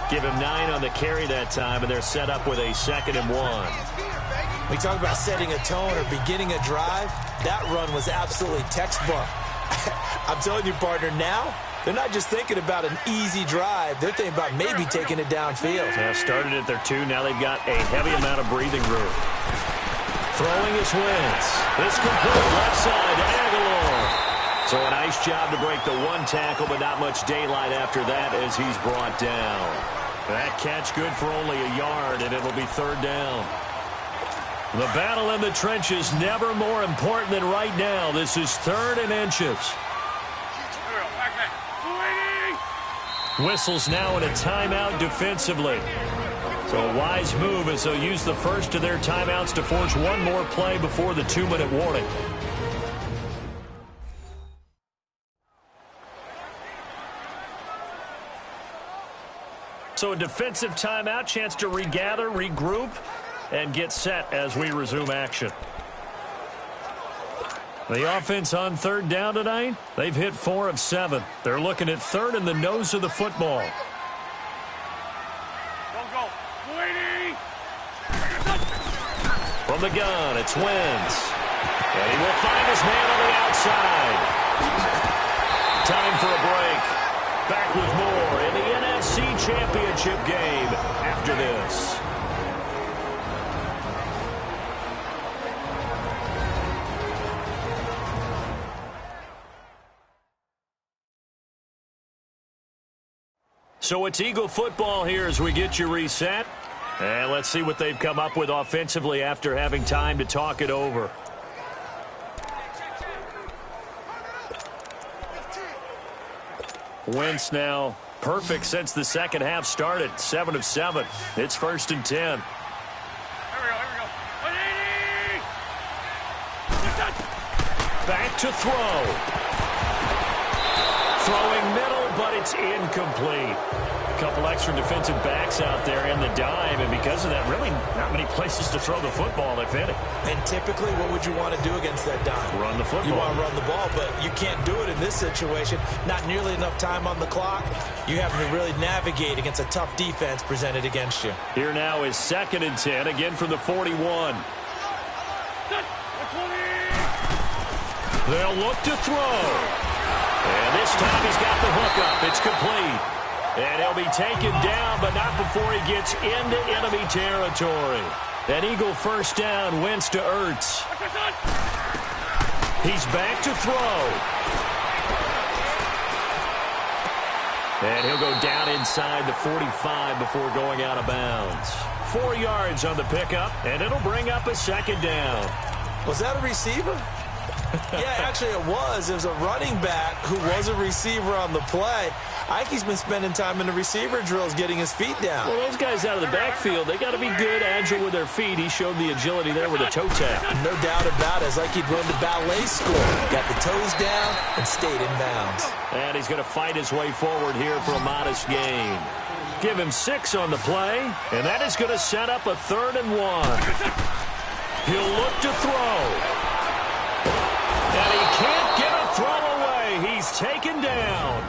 Give him 9 on the carry that time, and they're set up with a 2nd and 1. We talk about setting a tone or beginning a drive. That run was absolutely textbook. I'm telling you, partner, now they're not just thinking about an easy drive. They're thinking about maybe taking it downfield. Started at their 2. Now they've got a heavy amount of breathing room. Throwing his Wentz. This complete left side to Aguilar. So a nice job to break the 1 tackle, but not much daylight after that as he's brought down. That catch good for only a yard, and it'll be 3rd down. The battle in the trenches never more important than right now. This is 3rd and inches. Whistles now in a timeout defensively. So a wise move as they'll use the first of their timeouts to force one more play before the 2-minute warning. So a defensive timeout, chance to regather, regroup, and get set as we resume action. The offense on 3rd down tonight, they've hit 4 of 7. They're looking at 3rd in the nose of the football. Go. 180! From the gun, it's Wentz. And he will find his man on the outside. Time for a break. Back with more in the NFC Championship game after this. So it's Eagle football here as we get you reset. And let's see what they've come up with offensively after having time to talk it over. Wentz now perfect since the second half started. 7 of 7. It's 1st and 10. Here we go. 180! Back to throw. Throwing middle, but it It's incomplete. A couple extra defensive backs out there in the dime, and because of that, really not many places to throw the football, if any. And typically, what would you want to do against that dime? Run the football. You want to run the ball, but you can't do it in this situation. Not nearly enough time on the clock. You have to really navigate against a tough defense presented against you. Here now is 2nd and 10, again from the 41. They'll look to throw. And this time he's got the hook up. It's complete. And he'll be taken down, but not before he gets into enemy territory. An Eagle first down, Wentz to Ertz. He's back to throw. And he'll go down inside the 45 before going out of bounds. 4 yards on the pickup, and it'll bring up a 2nd down. Was that a receiver? Yeah, actually it was. It was a running back who was a receiver on the play. Ike's been spending time in the receiver drills getting his feet down. Well, those guys out of the backfield, they got to be good, agile with their feet. He showed the agility there with a toe tap. No doubt about it. It's like he'd run the ballet score. Got the toes down and stayed in bounds. And he's going to fight his way forward here for a modest gain. Give him 6 on the play, and that is going to set up a 3rd and 1. He'll look to throw. And he can't get a throw away. He's taken down.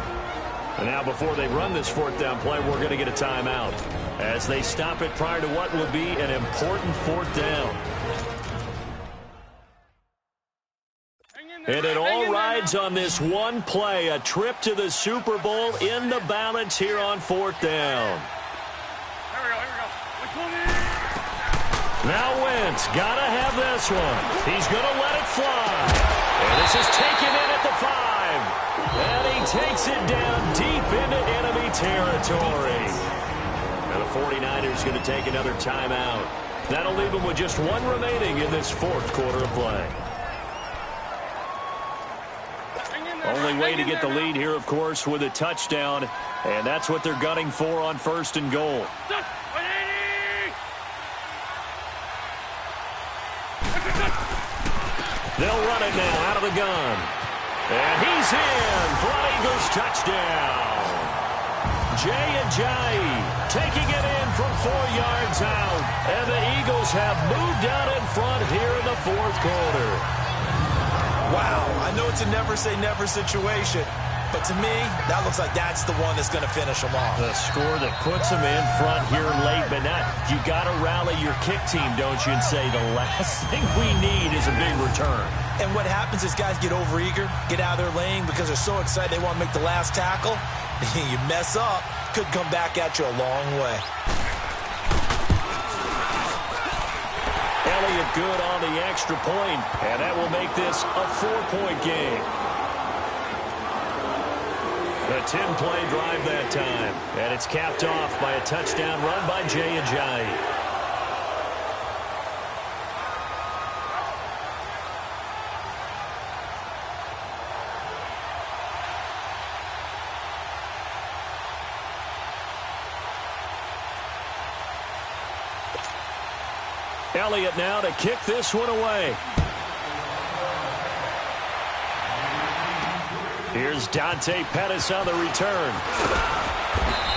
And now before they run this 4th down play, we're going to get a timeout as they stop it prior to what will be an important 4th down. And it all rides on this one play, a trip to the Super Bowl in the balance here on 4th down. Here we go. Now Wentz, got to have this one. He's going to let it fly. And this is taken in at the 5. And he takes it down deep into enemy territory. And the 49ers going to take another timeout. That'll leave them with just 1 remaining in this 4th quarter of play. Only way to get the lead here, of course, with a touchdown. And that's what they're gunning for on 1st and goal. They'll run it now out of the gun. And he's in for an Eagles touchdown. Jay Ajayi taking it in from 4 yards out. And the Eagles have moved out in front here in the 4th quarter. Wow, I know it's a never-say-never situation, but to me, that looks like that's the one that's going to finish them off. The score that puts them in front here late, but now you got to rally your kick team, don't you, and say the last thing we need is a big return. And what happens is guys get overeager, get out of their lane because they're so excited they want to make the last tackle. You mess up, could come back at you a long way. Elliott good on the extra point, and that will make this a 4-point game. A 10-play drive that time, and it's capped off by a touchdown run by Jay Ajayi. Elliott now to kick this one away. Here's Dante Pettis on the return.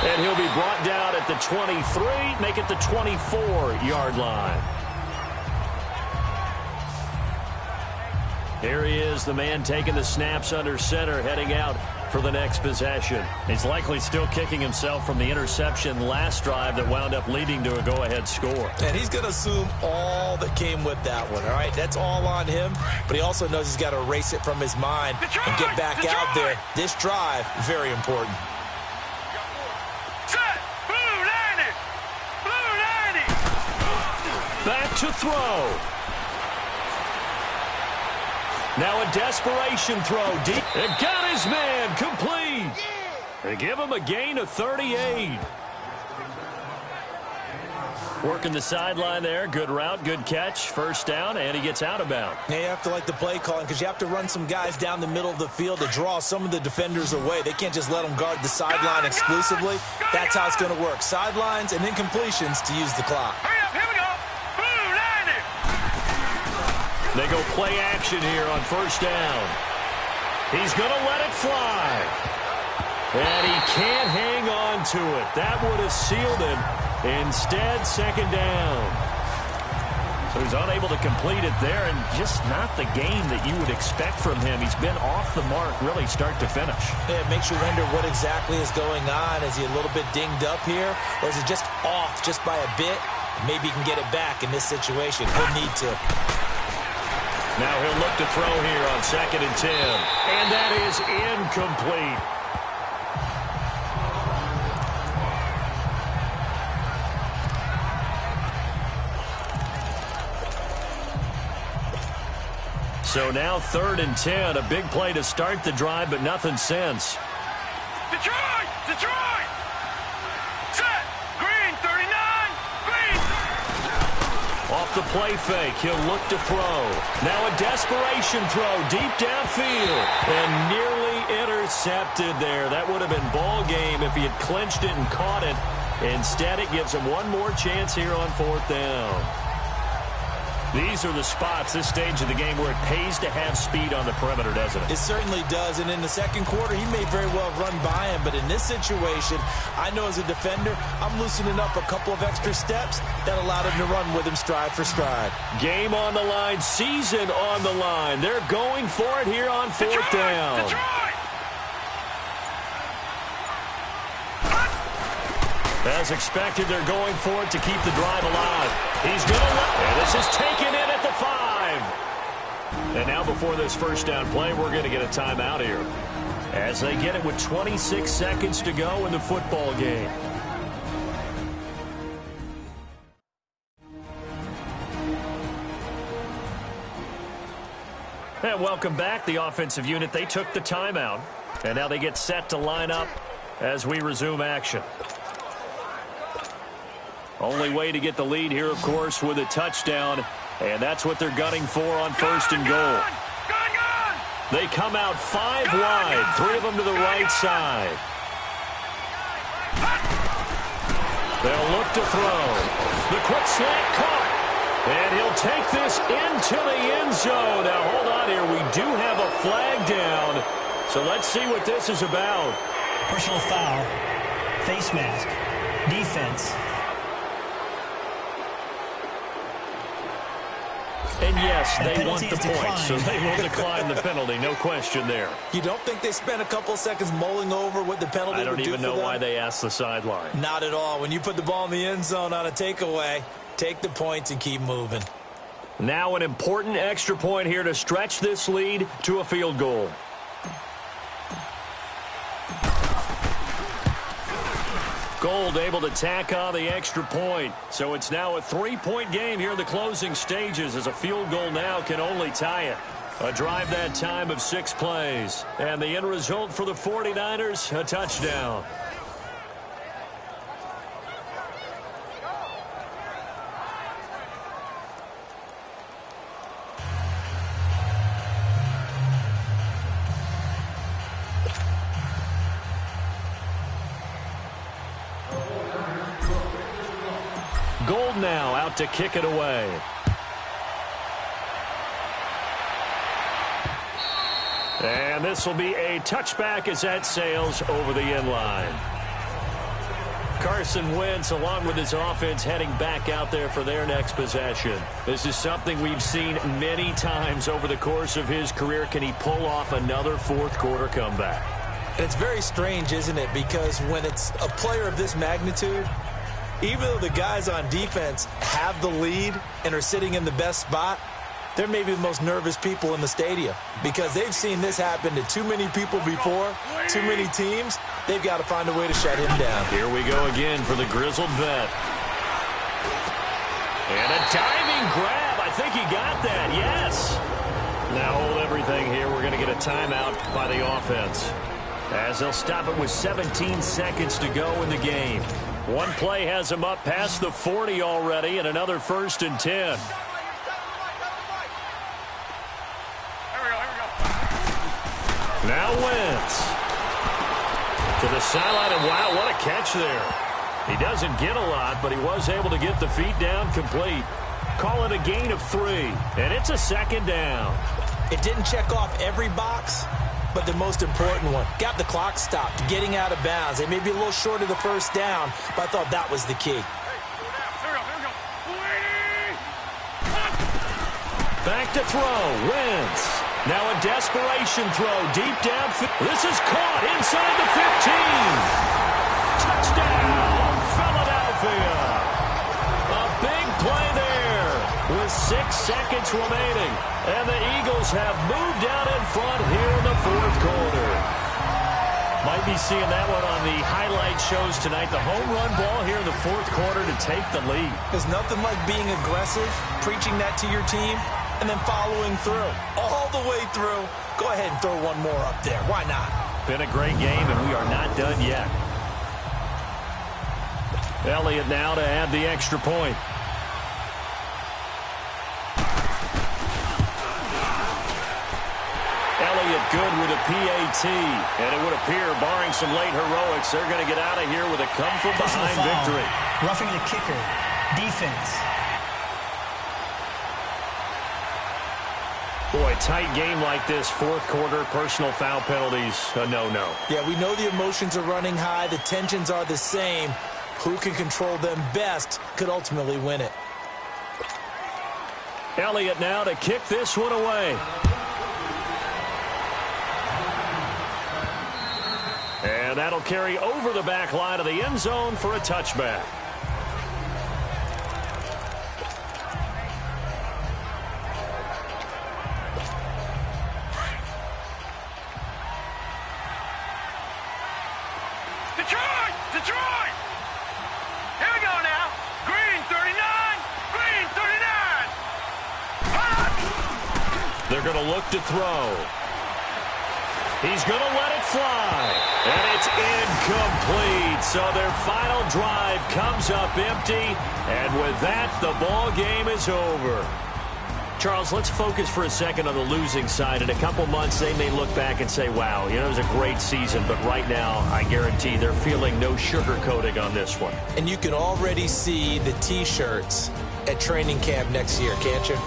And he'll be brought down at the 23, make it the 24-yard line. Here he is, the man taking the snaps under center, heading out for the next possession. He's likely still kicking himself from the interception last drive that wound up leading to a go-ahead score. And he's going to assume all that came with that one, all right? That's all on him, but he also knows he's got to erase it from his mind and get back out there. This drive, very important. Set! Blue 90! Blue 90! Back to throw. Now a desperation throw deep. And got his man complete. They give him a gain of 38. Working the sideline there. Good route, good catch. First down, and he gets out of bounds. Now you have to like the play calling because you have to run some guys down the middle of the field to draw some of the defenders away. They can't just let them guard the sideline exclusively. That's how it's going to work. Sidelines and incompletions to use the clock. Hurry up, here we go! They go play action here on first down. He's going to let it fly. And he can't hang on to it. That would have sealed it. Instead, second down. So he's unable to complete it there, and just not the game that you would expect from him. He's been off the mark, really, start to finish. Yeah, it makes you wonder what exactly is going on. Is he a little bit dinged up here, or is it just off just by a bit? Maybe he can get it back in this situation. He'll need to. Now he'll look to throw here on 2nd and 10. And that is incomplete. So now 3rd and 10. A big play to start the drive, but nothing since. Detroit! Detroit! Set! Green, 39! Green! Off the play fake, he'll look to throw. Now a desperation throw deep downfield. And nearly intercepted there. That would have been ball game if he had clinched it and caught it. Instead, it gives him one more chance here on 4th down. These are the spots, this stage of the game, where it pays to have speed on the perimeter, doesn't it? It certainly does, and in the second quarter, he may very well run by him, but in this situation, I know as a defender, I'm loosening up a couple of extra steps that allowed him to run with him stride for stride. Game on the line, season on the line. They're going for it here on 4th down. Detroit! As expected, they're going for it to keep the drive alive. He's going to let, and this is taken in at the 5. And now before this first down play, we're going to get a timeout here, as they get it with 26 seconds to go in the football game. And welcome back, the offensive unit. They took the timeout, and now they get set to line up as we resume action. Only way to get the lead here, of course, with a touchdown, and that's what they're gunning for on 1st and goal. They come out 5 wide, 3 of them to the right side. They'll look to throw. The quick slant caught, and he'll take this into the end zone. Now, hold on here. We do have a flag down, so let's see what this is about. Personal foul, face mask, defense. And yes, they want the point, so they will decline the penalty. No question there. You don't think they spent a couple seconds mulling over what the penalty would do for them? I don't even know why they asked the sideline. Not at all. When you put the ball in the end zone on a takeaway, take the points and keep moving. Now an important extra point here to stretch this lead to a field goal. Gold able to tack on the extra point. So it's now a 3-point game here in the closing stages, as a field goal now can only tie it. A drive that time of 6 plays. And the end result for the 49ers, a touchdown. Gold now out to kick it away. And this will be a touchback as that sails over the end line. Carson Wentz, along with his offense, heading back out there for their next possession. This is something we've seen many times over the course of his career. Can he pull off another fourth-quarter comeback? And it's very strange, isn't it? Because when it's a player of this magnitude, even though the guys on defense have the lead and are sitting in the best spot, they're maybe the most nervous people in the stadium, because they've seen this happen to too many people before, too many teams. They've got to find a way to shut him down. Here we go again for the grizzled vet. And a diving grab. I think he got that, yes. Now hold everything here. We're going to get a timeout by the offense, as they'll stop it with 17 seconds to go in the game. One play has him up past the 40 already, and another 1st and 10. Here we go. Now Wentz to the sideline, and wow, what a catch there. He doesn't get a lot, but he was able to get the feet down complete. Call it a gain of 3, and it's a 2nd down. It didn't check off every box, but the most important one. Got the clock stopped, getting out of bounds. They may be a little short of the first down, but I thought that was the key. Back to throw, Wentz. Now a desperation throw, deep downfield. This is caught inside the 15. Touchdown, Philadelphia. A big play there with 6 seconds remaining. And the Eagles have moved out in front here in the fourth quarter. Might be seeing that one on the highlight shows tonight. The home run ball here in the fourth quarter to take the lead. There's nothing like being aggressive, preaching that to your team, and then following through. All the way through. Go ahead and throw one more up there. Why not? Been a great game, and we are not done yet. Elliott now to add the extra point. Elliott good with a PAT. And it would appear, barring some late heroics, they're going to get out of here with a come-from-behind victory. Roughing the kicker. Defense. Boy, tight game like this, fourth quarter, personal foul penalties, a no-no. Yeah, we know the emotions are running high. The tensions are the same. Who can control them best could ultimately win it. Elliott now to kick this one away. And that'll carry over the back line of the end zone for a touchback. Detroit! Here we go now. Green 39, green 39. They're going to look to throw. He's going to let it fly. And it's incomplete. So their final drive comes up empty. And with that, the ball game is over. Charles, let's focus for a second on the losing side. In a couple months, they may look back and say, wow, you know, it was a great season. But right now, I guarantee they're feeling no sugarcoating on this one. And you can already see the T-shirts at training camp next year, can't you?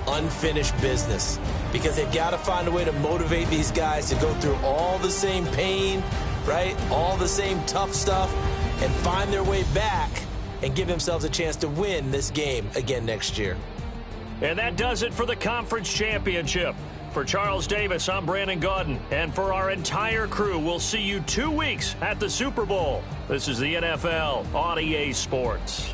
Unfinished business. Because they've got to find a way to motivate these guys to go through all the same pain, right? All the same tough stuff, and find their way back and give themselves a chance to win this game again next year. And that does it for the conference championship. For Charles Davis, I'm Brandon Gaudin. And for our entire crew, we'll see you 2 weeks at the Super Bowl. This is the NFL on EA Sports.